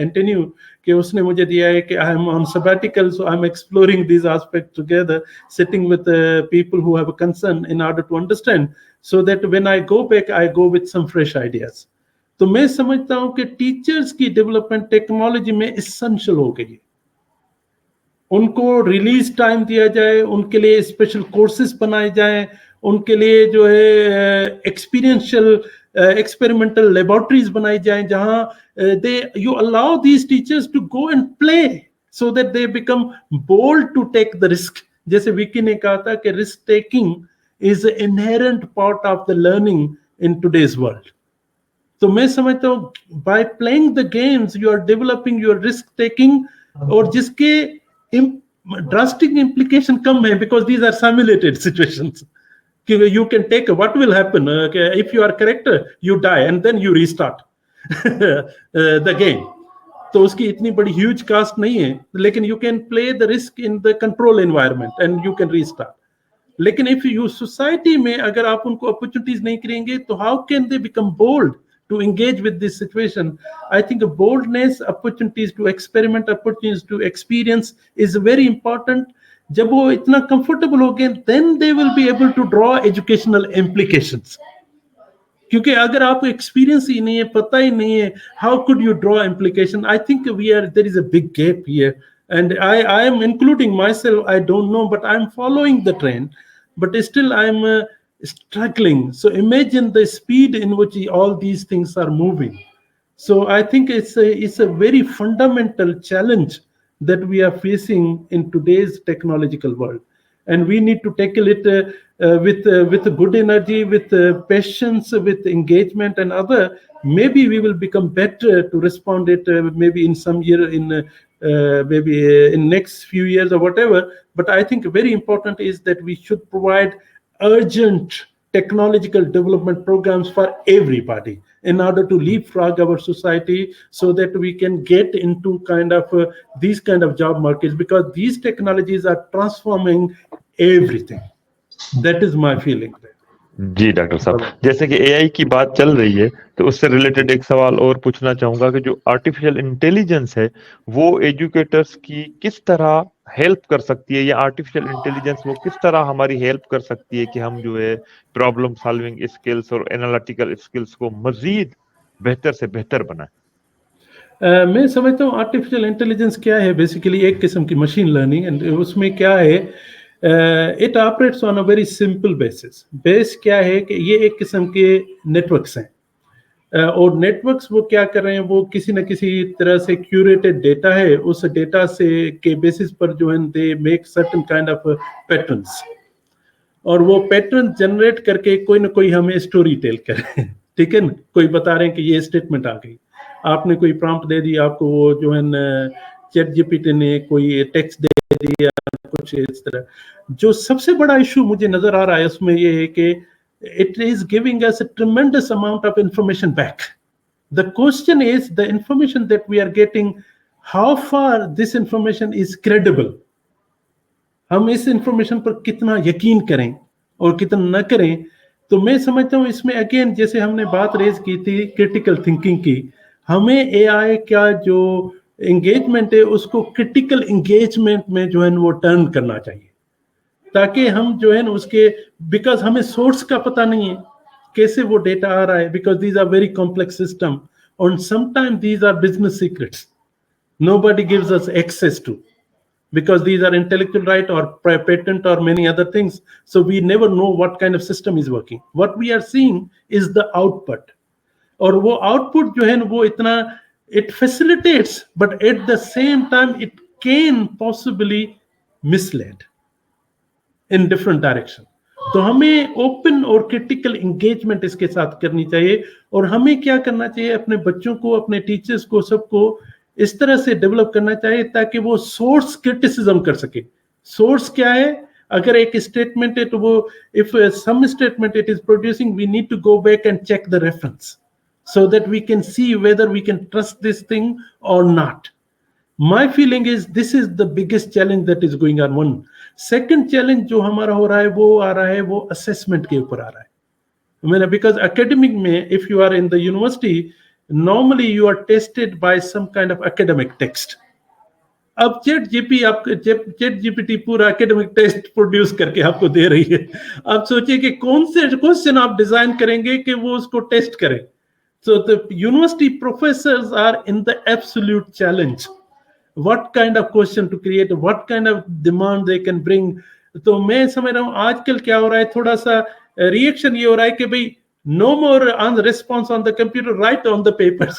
NTNU कि उसने मुझे दिया है कि I am on sabbatical, so I'm exploring these aspects together, sitting with people who have a concern in order to understand, so that when I go back I go with some fresh ideas. तो मैं समझता हूं कि teachers की development technology में essential हो गई है। उनको रिलीज टाइम दिया जाए, उनके लिए स्पेशल कोर्सेज बनाए जाएं, उनके लिए जो है एक्सपीरियंशियल एक्सपेरिमेंटल लेबोरेटरीज बनाई जाएं, जहां they you allow these teachers to go and play so that they become bold to take the risk. जैसे विकी ने कहा था कि risk taking is inherent part of the learning in today's world. तो मैं समझता हूँ by playing the games you are developing your risk taking, और जिसके ड्रास्टिक इम्प्लीकेशन कम है because these are simulated situations. You can take, what will happen if you are correct, you die and then you restart the game. तो उसकी इतनी बड़ी huge cost नहीं है, लेकिन you can play the risk in the control environment and you can restart. लेकिन if you society में अगर आप उनको opportunities नहीं करेंगे तो how can they become bold to engage with this situation? I think boldness, opportunities to experiment, opportunities to experience is very important. जब वो इतना कंफर्टेबल हो गए, then they will be able to draw educational implications. क्योंकि अगर आपको experience ही नहीं है, पता ही नहीं है, how could you draw implication? I think there is a big gap here, and I am including myself. I don't know, but I'm following the trend, but still I'm struggling. So imagine the speed in which all these things are moving. So I think it's a very fundamental challenge that we are facing in today's technological world, and we need to tackle it with good energy, with patience, with engagement and other. Maybe we will become better to respond it maybe in some year, in maybe in next few years or whatever. But I think very important is that we should provide urgent technological development programs for everybody in order to leapfrog our society, so that we can get into kind of these kind of job markets, because these technologies are transforming everything. That is my feeling. جی doctor صاحب، جیسے کہ اے آئی کی بات چل رہی ہے تو اس سے ریلیٹڈ ایک سوال اور پوچھنا چاہوں گا کہ جو آرٹیفیشل انٹیلیجنس ہے وہ ایجوکیٹرس کی کس طرح ہیلپ کر سکتی ہے، یا آرٹیفیشل انٹیلیجنس وہ کس طرح ہماری ہیلپ کر سکتی ہے کہ ہم جو ہے پرابلم سالونگ اسکلس اور انالیٹیکل اسکلس کو مزید بہتر سے بہتر بنائیں؟ میں سمجھتا ہوں آرٹیفیشل انٹیلیجنس کیا ہے، بیسیکلی ایک قسم کی مشین لرننگ، اینڈ اس میں کیا ہے، it operates on a very simple base کیا ہے کہ یہ ایک قسم کے نیٹورکس ہیں، اور نیٹورکس وہ کیا کر رہے ہیں، وہ کسی نہ کسی طرح سے کیوریٹڈ ڈیٹا ہے، اس ڈیٹا سے کے بیسس پر جو ہے they make certain kind of patterns, اور وہ پیٹرن جنریٹ کر کے کوئی نہ کوئی ہمیں اسٹوری ٹیل کرے ٹھیک ہے نا، کوئی بتا رہے ہیں کہ یہ اسٹیٹمنٹ آ گئی، آپ نے کوئی پرامپٹ دے دی، آپ کو وہ جو ہے چیٹ جی پی ٹی نے کوئی ٹیکسٹ دے دیا، کچھ اس طرح۔ جو سب سے بڑا ایشو مجھے نظر آ رہا ہے اس میں یہ ہے کہ it is giving us a tremendous amount of information back. The question is the information that we are getting, how far this information is credible. ہم اس انفارمیشن پر کتنا یقین کریں اور کتنا نہ کریں۔ تو میں سمجھتا ہوں اس میں اگین جیسے ہم نے بات ریز کی تھی کرٹیکل تھنکنگ کی، ہمیں اے آئی کا جو انگیجمنٹ ہے اس کو کرٹیکل انگیجمنٹ میں جو ہے وہ ٹرن کرنا چاہیے، تاکہ ہم جو ہے نا اس کے، بیکاز ہمیں سورس کا پتہ نہیں ہے کیسے وہ ڈیٹا آ رہا ہے، because these are very complex system اور some time these are business secrets nobody gives us access to, because these are intellectual right or patent or many other things, so we never know what kind of system is working. What we are seeing is the output, اور وہ output جو ہے نا وہ اتنا it facilitates but at the same time it can possibly mislead in different direction. تو ہمیں open اور کرٹیکل انگیجمنٹ اس کے ساتھ کرنی چاہیے، اور ہمیں کیا کرنا چاہیے، اپنے بچوں کو، اپنے ٹیچرز کو، سب کو اس طرح سے ڈیولپ کرنا چاہیے تاکہ وہ سورس کرٹیسزم کر سکے۔ سورس کیا ہے، اگر ایک اسٹیٹمنٹ ہے تو وہ if some statement it is producing, we need to go back and check the reference so that we can see whether we can trust this thing or not. My feeling is this is the biggest challenge that is going on. One second challenge جو ہمارا ہو رہا ہے وہ آ رہا ہے، وہ assessment کے اوپر آ رہا ہے۔ Because academic میں if you are in the university, normally you are tested by some kind of academic text. اب چیٹ جی پی ٹی پورا اکیڈمک ٹیسٹ پروڈیوس کر کے آپ کو دے رہی ہے، آپ سوچئے کہ کون سے کوشچن آپ ڈیزائن کریں گے کہ وہ اس کو ٹیسٹ کریں۔ So the university professors are in the absolute challenge. What kind of question to create, what kind of demand they can bring. تو میں سمجھ رہا ہوں آج کل کیا ہو رہا ہے، تھوڑا سا ریئیکشن یہ ہو رہا ہے کہ بھئی no more response on the computer, write on the papers.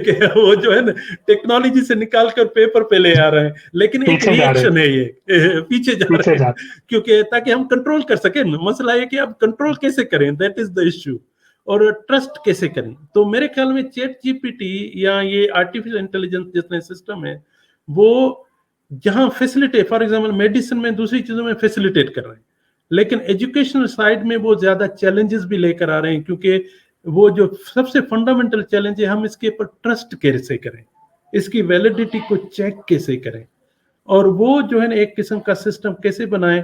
کہ وہ جو ہے نا ٹیکنالوجی سے نکال کر پیپر پہ لے آ رہے ہیں، لیکن ایک ریئیکشن ہے یہ پیچھے جا رہے ہیں، کیونکہ تاکہ ہم کنٹرول کر سکیں۔ مسئلہ ہے کہ اب کنٹرول کیسے کریں، دیٹ از دا ایشو، اور ٹرسٹ کیسے کریں۔ تو میرے خیال میں چیٹ جی پی ٹی یا یہ آرٹیفیشل انٹیلیجنس جتنے سسٹم ہے وہ جہاں فیسلیٹیٹ، فار ایگزامپل میڈیسن میں، دوسری چیزوں میں فیسلیٹیٹ کر رہے ہیں، لیکن ایجوکیشنل سائڈ میں وہ زیادہ چیلنجز بھی لے کر آ رہے ہیں، کیونکہ وہ جو سب سے فنڈامنٹل چیلنج ہے، ہم اس کے اوپر ٹرسٹ کیسے کریں، اس کی ویلیڈیٹی کو چیک کیسے کریں، اور وہ جو ہے نا ایک قسم کا سسٹم کیسے بنائیں،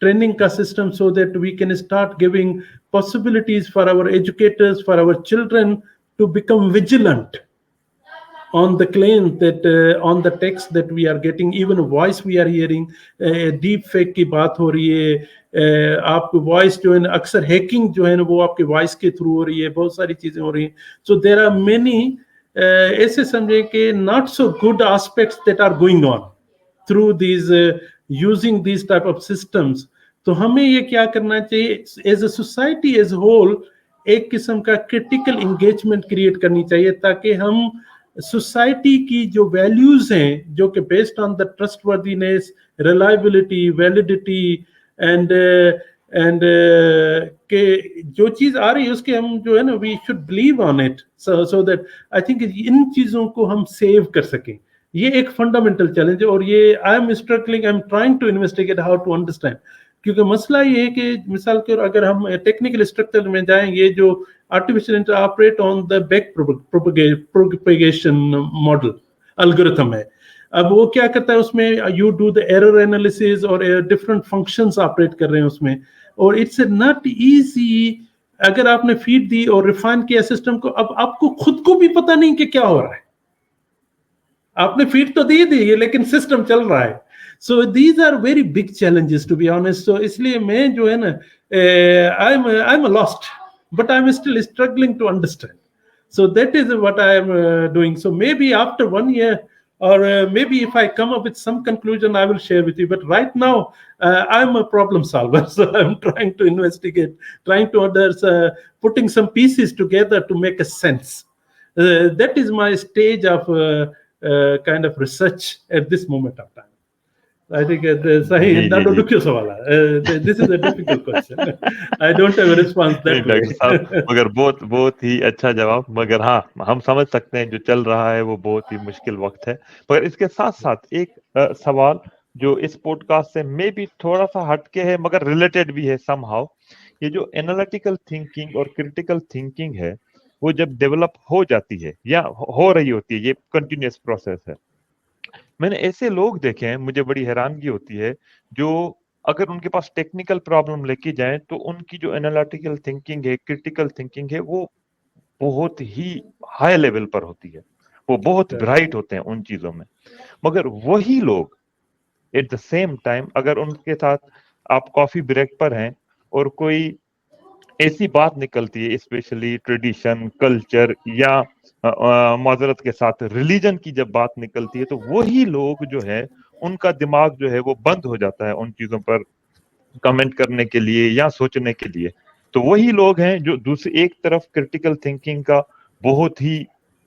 ٹریننگ کا system, so that we can start giving possibilities for our educators, for our children to become vigilant on the claim that on the text that we are getting, even voice we are hearing, deep fake کی بات ہو رہی ہے، آپ voice جو ہے نا اکثر hacking جو ہے نا وہ آپ کے وائس کے تھرو ہو رہی ہے، بہت ساری چیزیں ہو رہی ہیں۔ so there are many ایسے سمجھیں کہ not so good aspects that are going on through these using these type of systems. تو ہمیں یہ کیا کرنا چاہیے، as a society as whole ایک قسم کا کرٹیکل انگیجمنٹ کریٹ کرنی چاہیے، تاکہ ہم سوسائٹی کی جو ویلیوز ہیں، جو کہ based on the trust وردینس، reliability, validity and کہ جو چیز آ رہی ہے اس کے ہم جو ہے نا we should believe on it, so that I think ان چیزوں کو ہم سیو کر سکیں۔ یہ ایک فنڈامنٹل چیلنج ہے، اور یہ I am struggling, I am trying to investigate how to understand, کیونکہ مسئلہ یہ ہے کہ مثال کے اگر ہم ٹیکنیکل اسٹرکچر میں جائیں، یہ جو artificial operate on the back propagation model algorithm ہے، اب وہ کیا کرتا ہے اس میں you do the error analysis اور ڈفرنٹ فنکشنز آپریٹ کر رہے ہیں اس میں، اور اٹس ناٹ ایزی. اگر آپ نے فیڈ دی اور ریفائن کیا سسٹم کو, اب آپ کو خود کو بھی پتہ نہیں کہ کیا ہو رہا ہے. آپ نے فیڈ تو دی لیکن سسٹم چل رہا ہے. So these are very big challenges to be honest. تو اس لیے میں جو ہے نا I am lost but I am still struggling to understand. So that is what I am doing. So maybe after 1 year, or maybe if I come up with some conclusion, I will share with you. But right now, I'm a problem solver. So I'm trying to investigate, trying to putting some pieces together to make a sense. That is my stage of kind of research at this moment of time. I think doctor ڈکیو سوال ہے. This is a difficult question. I don't have a response that way. Doctor صاحب مگر بہت ہی اچھا جواب. مگر ہاں ہم سمجھ سکتے ہیں جو چل رہا ہے وہ بہت ہی مشکل وقت ہے. مگر اس کے ساتھ ساتھ ایک سوال جو اس پوڈ کاسٹ سے میں بھی تھوڑا سا ہٹ کے ہے مگر ریلیٹڈ بھی ہے سم ہاؤ. یہ جو انالیٹیکل تھنکنگ اور کرٹیکل تھنکنگ ہے وہ جب ڈیولپ ہو جاتی ہے یا ہو رہی ہوتی ہے, یہ کنٹینیوس پروسیس ہے. میں نے ایسے لوگ دیکھے ہیں, مجھے بڑی حیرانگی ہوتی ہے, جو اگر ان کے پاس ٹیکنیکل پرابلم لے کے جائیں تو ان کی جو انالیٹیکل تھنکنگ ہے, کرٹیکل تھنکنگ ہے, وہ بہت ہی ہائی لیول پر ہوتی ہے, وہ بہت برائٹ ہوتے ہیں ان چیزوں میں. مگر وہی لوگ ایٹ دا سیم ٹائم اگر ان کے ساتھ آپ کافی بریک پر ہیں اور کوئی ایسی بات نکلتی ہے, اسپیشلی ٹریڈیشن, کلچر یا معذرت کے ساتھ ریلیجن کی جب بات نکلتی ہے, تو وہی لوگ جو ہے ان کا دماغ جو ہے وہ بند ہو جاتا ہے ان چیزوں پر کمنٹ کرنے کے لیے یا سوچنے کے لیے. تو وہی لوگ ہیں جو دوسری ایک طرف کرٹیکل تھنکنگ کا بہت ہی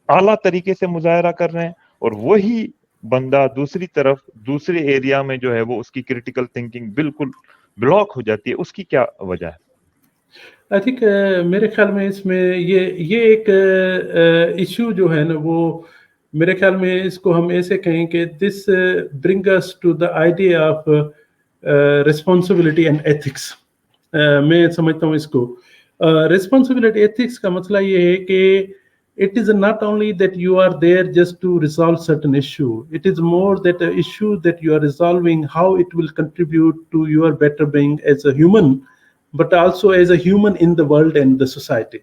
اعلیٰ طریقے سے مظاہرہ کر رہے ہیں, اور وہی بندہ دوسری طرف دوسرے ایریا میں جو ہے وہ اس کی کرٹیکل تھنکنگ بالکل بلاک ہو جاتی ہے. اس کی کیا وجہ ہے؟ آئی تھنک میرے خیال میں اس میں یہ ایک ایشو جو ہے نا, وہ میرے خیال میں اس کو ہم ایسے کہیں کہ this brings us to the idea of responsibility and ethics. میں سمجھتا ہوں اس کو ریسپانسبلٹی ایتھکس کا مسئلہ یہ ہے کہ it is not only that you are there just to resolve certain issue, it is more that an issue that you are resolving, how it will contribute to your better being as a human, but also as a human in the world and the society.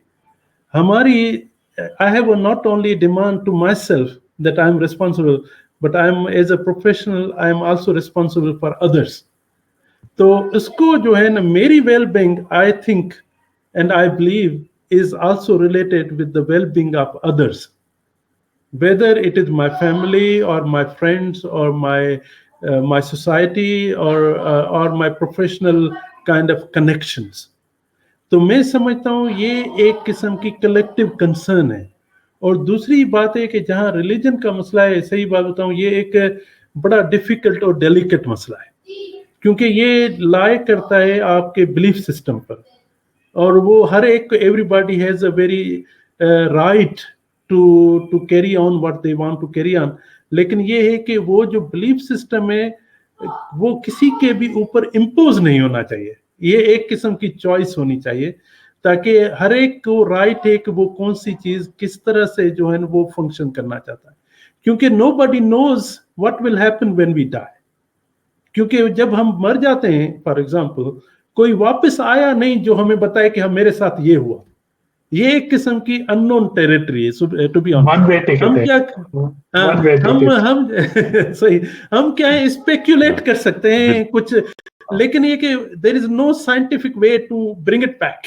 I have not only demand to myself that I am responsible, but I am as a professional, I am also responsible for others. تو اس کو جو ہے نا میری well being I think and I believe is also related with the well-being of others, whether it is my family or my friends or my society or my professional kind of connections. تو میں سمجھتا ہوں یہ ایک قسم کی collective concern ہے. اور دوسری بات ہے کہ جہاں ریلیجن کا مسئلہ ہے, صحیح بات بتاؤں, یہ ایک بڑا ڈیفیکلٹ اور ڈیلیکیٹ مسئلہ ہے, کیونکہ یہ لائے کرتا ہے آپ کے بلیف سسٹم پر, اور وہ ہر ایک everybody has a very right to carry on what they want to carry on. لیکن یہ ہے کہ وہ جو بلیف سسٹم ہے وہ کسی کے بھی اوپر امپوز نہیں ہونا چاہیے. یہ ایک قسم کی چوائس ہونی چاہیے تاکہ ہر ایک کو رائٹ ہے کہ وہ کون سی چیز کس طرح سے جو ہے وہ فنکشن کرنا چاہتا ہے. کیونکہ nobody knows what will happen when we die. کیونکہ جب ہم مر جاتے ہیں, فار ایگزامپل, کوئی واپس آیا نہیں جو ہمیں بتائے کہ میرے ساتھ یہ ہوا. یہ ایک قسم کی ان نون ٹیریٹری ہے. ٹو بی آنیسٹ ہم کیا ہے اسپیکولیٹ کر سکتے ہیں کچھ, لیکن یہ کہ there is no scientific way to bring it back,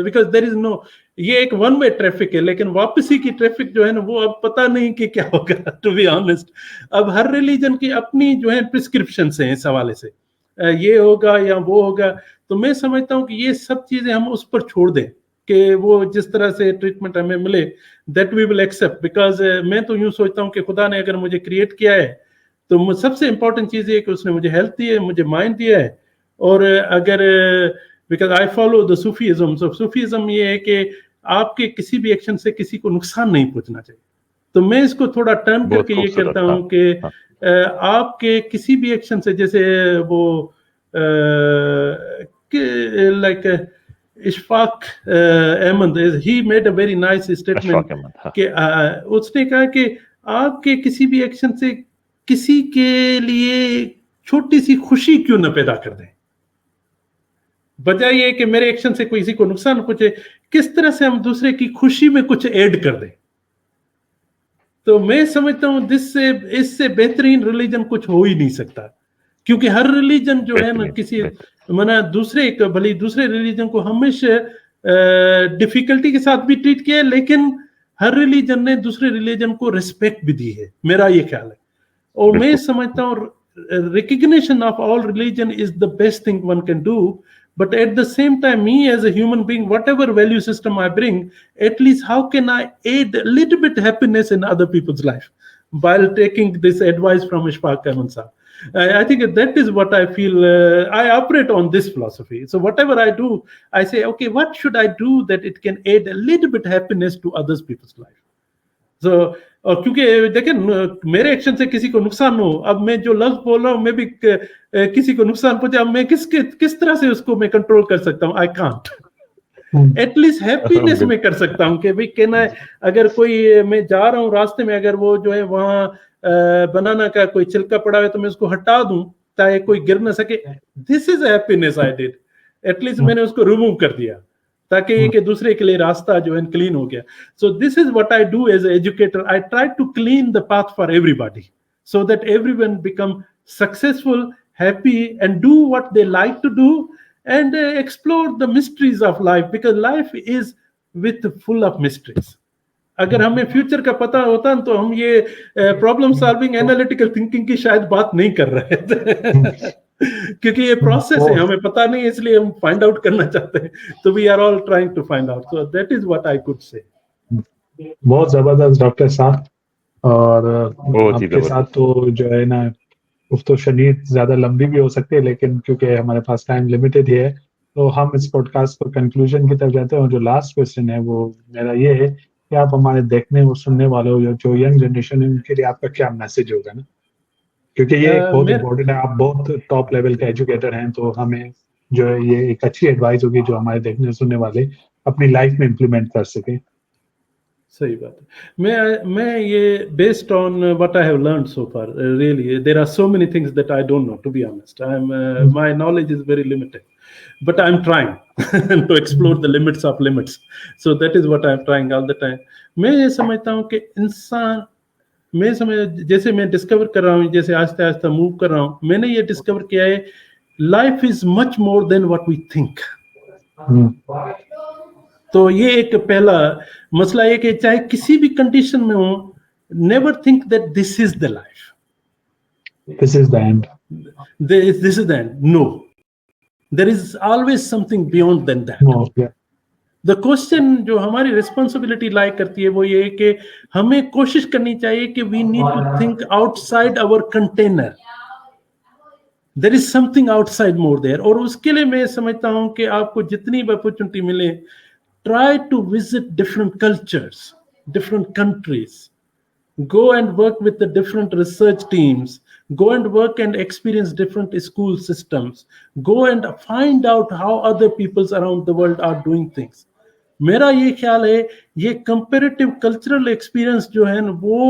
because there is no, یہ ایک ون وے ٹریفک ہے, لیکن واپسی کی ٹریفک جو ہے نا وہ اب پتہ نہیں کہ کیا ہوگا. ٹو بی آنیسٹ اب ہر ریلیجن کی اپنی جو ہے پرسکرپشنس ہیں اس حوالے سے, یہ ہوگا یا وہ ہوگا. تو میں سمجھتا ہوں کہ یہ سب چیزیں ہم اس پر چھوڑ دیں کہ وہ جس طرح سے ٹریٹمنٹ ہمیں ملے that we will accept. Because میں تو یوں سوچتا ہوں کہ خدا نے اگر مجھے کریٹ کیا ہے تو سب سے امپورٹنٹ چیز یہ کہ اس نے مجھے ہیلتھ دی ہے, مجھے مائنڈ دیا ہے. اور اگر because I follow the Sufism, so Sufism یہ ہے کہ آپ کے کسی بھی ایکشن سے کسی کو نقصان نہیں پہنچنا چاہیے. تو میں اس کو تھوڑا ٹرن کر کے یہ کرتا ہوں کہ آپ کے کسی بھی ایکشن سے, جیسے وہ like Ashfaq Ahmad, he made a very nice statement کہ اس نے کہا کہ آپ کے کسی بھی ایکشن سے کسی کے لیے چھوٹی سی خوشی کیوں نہ پیدا کر دیں. बजाय ये कि मेरे एक्शन से किसी को नुकसान पहुंचे, किस तरह से हम दूसरे की खुशी में कुछ ऐड कर दें। तो मैं समझता हूँ इससे बेहतरीन रिलीजन कुछ हो ही नहीं सकता, क्योंकि हर रिलीजन जो है ना किसी माना दूसरे रिलीजन को हमेशा डिफिकल्टी के साथ भी ट्रीट किया है, लेकिन हर रिलीजन ने दूसरे रिलीजन को रिस्पेक्ट भी दी है, मेरा ये ख्याल है। और मैं समझता हूँ recognition of all religion is the best thing one can do, but at the same time, me as a human being, whatever value system I bring, at least how can I aid a little bit happiness in other people's life while taking this advice from Ishfaq Ahmed sahab. I think that is what I feel. I operate on this philosophy. So whatever I do, I say, okay, what should I do that it can aid a little bit happiness to others people's life? So, और क्योंकि देखें मेरे action से किसी को नुकसान हो, अब मैं जो लफ्ज बोल रहा हूँ मैं भी किसी को नुकसान पहुंचे, अब मैं किस तरह से उसको मैं कंट्रोल कर सकता हूँ? I can't. एटलीस्ट हैप्पीनेस में कर सकता हूँ कि भाई कहना है, अगर कोई मैं जा रहा हूँ रास्ते में, अगर वो जो है वहाँ बनाना का कोई छिलका पड़ा है तो मैं उसको हटा दूं ताकि कोई गिर ना सके, this is happiness I did. At least मैंने उसको रिमूव कर दिया ताकि कि दूसरे के लिए रास्ता जो है क्लीन हो गया। So this is what I do as educator, I try to clean the path for everybody so that everyone become successful, happy and do what they like to do and explore the mysteries of life, because life is with full of mysteries. अगर हमें future का पता होता तो हम ये problem solving analytical thinking की शायद बात नहीं कर रहे थे क्योंकि ये प्रोसेस है, हमें पता नहीं, इसलिए हम फाइंड आउट करना चाहते हैं। तो we are all trying to find out, so that is what I could say. बहुत जबरदस्त डॉक्टर साहब, और आपके साथ तो जो है ना तो शनीद ज्यादा लंबी भी हो सकती है, लेकिन क्योंकि हमारे पास टाइम लिमिटेड ही है तो हम इस पॉडकास्ट को कंक्लूजन की तरफ जाते हैं। और जो लास्ट क्वेश्चन है वो मेरा ये है कि आप हमारे देखने और सुनने वालों जो यंग जनरेशन है उनके लिए आपका क्या मैसेज होगा ना, क्योंकि ये बहुत इम्पोर्टेंट है। आप बहुत टॉप लेवल के एजुकेटर हैं, तो हमें जो है ये एक अच्छी एडवाइस होगी जो हमारे देखने सुनने वाले अपनी लाइफ में इम्प्लीमेंट कर सके। सही बात है। मैं ये based on what I have learned so far, really there are so many things that I don't know, to be honest. I am my knowledge is very limited, but I'm trying to explore the limits of limits. So that is what I'm trying all the time. मैं ये समझता हूँ कि इंसान, जैसे मैं discover कर रहा हूँ, जैसे आहिस्ता आहिस्ता मूव कर रहा हूँ, मैंने ये डिस्कवर किया है life is much more than what we think. तो ये एक पहला मसला है कि चाहे किसी भी कंडीशन में हो, never think that this is the life, this is the end, this is the end. No, there is always something beyond than that. No, yeah. The question जो हमारी रिस्पॉन्सिबिलिटी लाई करती है वो ये है कि हमें कोशिश करनी चाहिए कि we need to think outside our container. There is something outside more there. और उसके लिए मैं समझता हूँ कि आपको जितनी भी अपॉर्चुनिटी मिले, try to visit different cultures, different countries. Go and work with the different research teams. Go and work and experience different school systems. Go and find out how other peoples around the world are doing things. मेरा ये ख्याल है ये comparative cultural experience जो है वो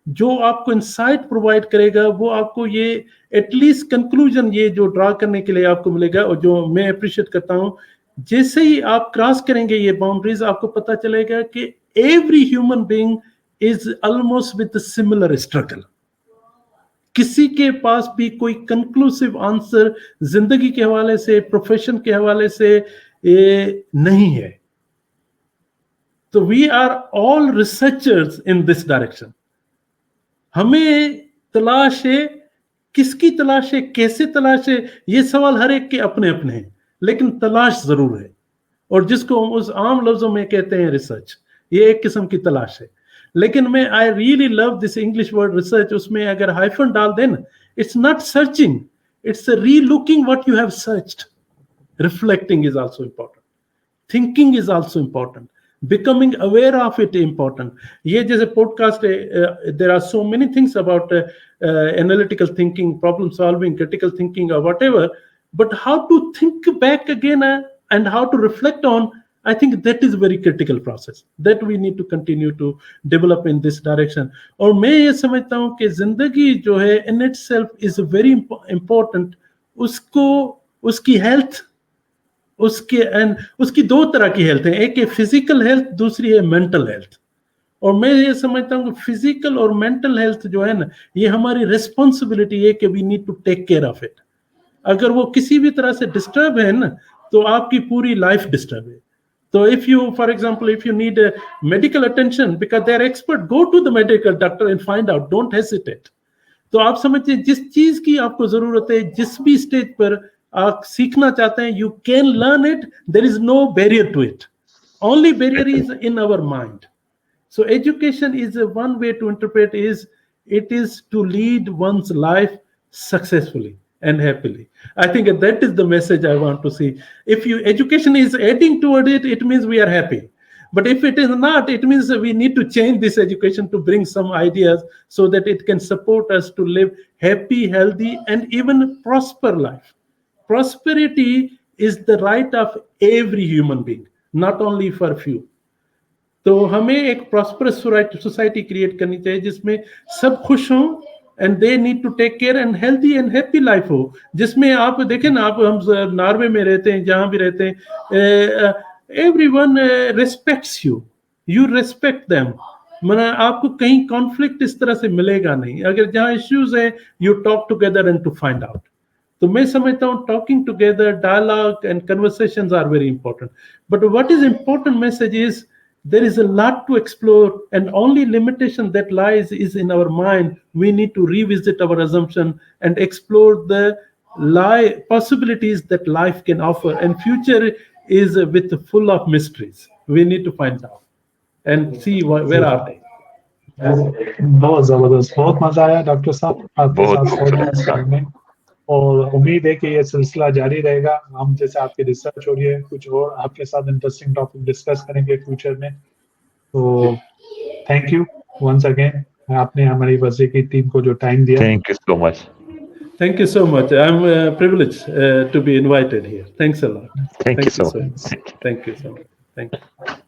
जो आपको इंसाइट प्रोवाइड करेगा, वो आपको ये एटलीस्ट कंक्लूजन ये जो ड्रा करने के लिए आपको मिलेगा। और जो मैं अप्रिशिएट करता हूँ, जैसे ही आप क्रॉस करेंगे ये बाउंड्रीज, आपको पता चलेगा कि every human being is almost with a similar struggle. किसी के पास भी कोई कंक्लूसिव आंसर जिंदगी के हवाले से, प्रोफेशन के हवाले से नहीं है। तो we are all researchers in this direction. हमें तलाश है, किसकी तलाश है, कैसे तलाश है, ये सवाल हर एक के अपने अपने हैं, लेकिन तलाश जरूर है। और जिसको हम उस आम लफ्जों में कहते हैं रिसर्च, ये एक किस्म की तलाश है। लेकिन मैं I really love this English word research, उसमें अगर हाइफन डाल देना, it's not searching, it's re looking what you have searched. Reflecting is also important, thinking is also important, becoming aware of it important. ये जैसे podcast है, there are so many things about analytical thinking, problem solving, critical thinking और whatever, but how to think back again and how to reflect on, I think that is a very critical process that we need to continue to develop in this direction. और मैं ये समझता हूँ कि जिंदगी जो है in itself is very important. उसको, उसकी हेल्थ, उसकी दो तरह की हेल्थ है, एक है फिजिकल हेल्थ, दूसरी है मेंटल हेल्थ। और मैं ये समझता हूँ कि फिजिकल और मेंटल हेल्थ जो है ना, ये हमारी रिस्पॉन्सिबिलिटी है कि we need to take care of it. अगर वो किसी भी तरह से डिस्टर्ब है ना, तो आपकी पूरी लाइफ डिस्टर्ब है। तो if you, for example, if you need medical attention because they are expert, go to the medical doctor and find out, don't hesitate. तो आप समझिए, जिस चीज की आपको जरूरत है, जिस भी स्टेज पर आप सीखना चाहते हैं, you can learn it, there is no barrier to it, only barrier is in our mind. So education is one way to interpret is it is to lead one's life successfully and happily. I think that is the message I want to see. If you education is adding toward it, it means we are happy. But if it is not, it means we need to change this education to bring some ideas so that it can support us to live happy, healthy, and even prosper life. Prosperity is the right of every human being, not only for few. तो हमें एक prosperous society create करनी चाहिए जिसमें सब खुश हों and they need to take care and healthy and happy life हो, जिसमें आप देखें ना, आप हम नॉर्वे में रहते हैं, जहां भी रहते हैं, everyone respects you, you respect them, मतलब आपको कहीं कॉन्फ्लिक्ट इस तरह से मिलेगा नहीं। अगर जहां इश्यूज है, you talk together and to find out. तो मैं समझता हूँ talking together, dialogue and conversations are very important. But what is important message is there is a lot to explore, and only limitation that lies is in our mind. We need to revisit our assumption and explore the possibilities that life can offer, and future is with full of mysteries. We need to find out and see where are they. बहुत जबरदस्त, बहुत मजा आया doctor साहब आपके साथ podcast करने, और उम्मीद है कि ये सिलसिला जारी रहेगा। हम जैसे आपकी रिसर्च हो रही है, कुछ और आपके साथ इंटरेस्टिंग टॉपिक डिस्कस करेंगे फ्यूचर में। तो थैंक यू वंस अगेन, आपने हमारी वर्जे की टीम को जो टाइम दिया। Thank you so much. Thank you so much. I'm privileged to be invited here. Thanks a lot. Thank you so much. Thank you so much. Thank you.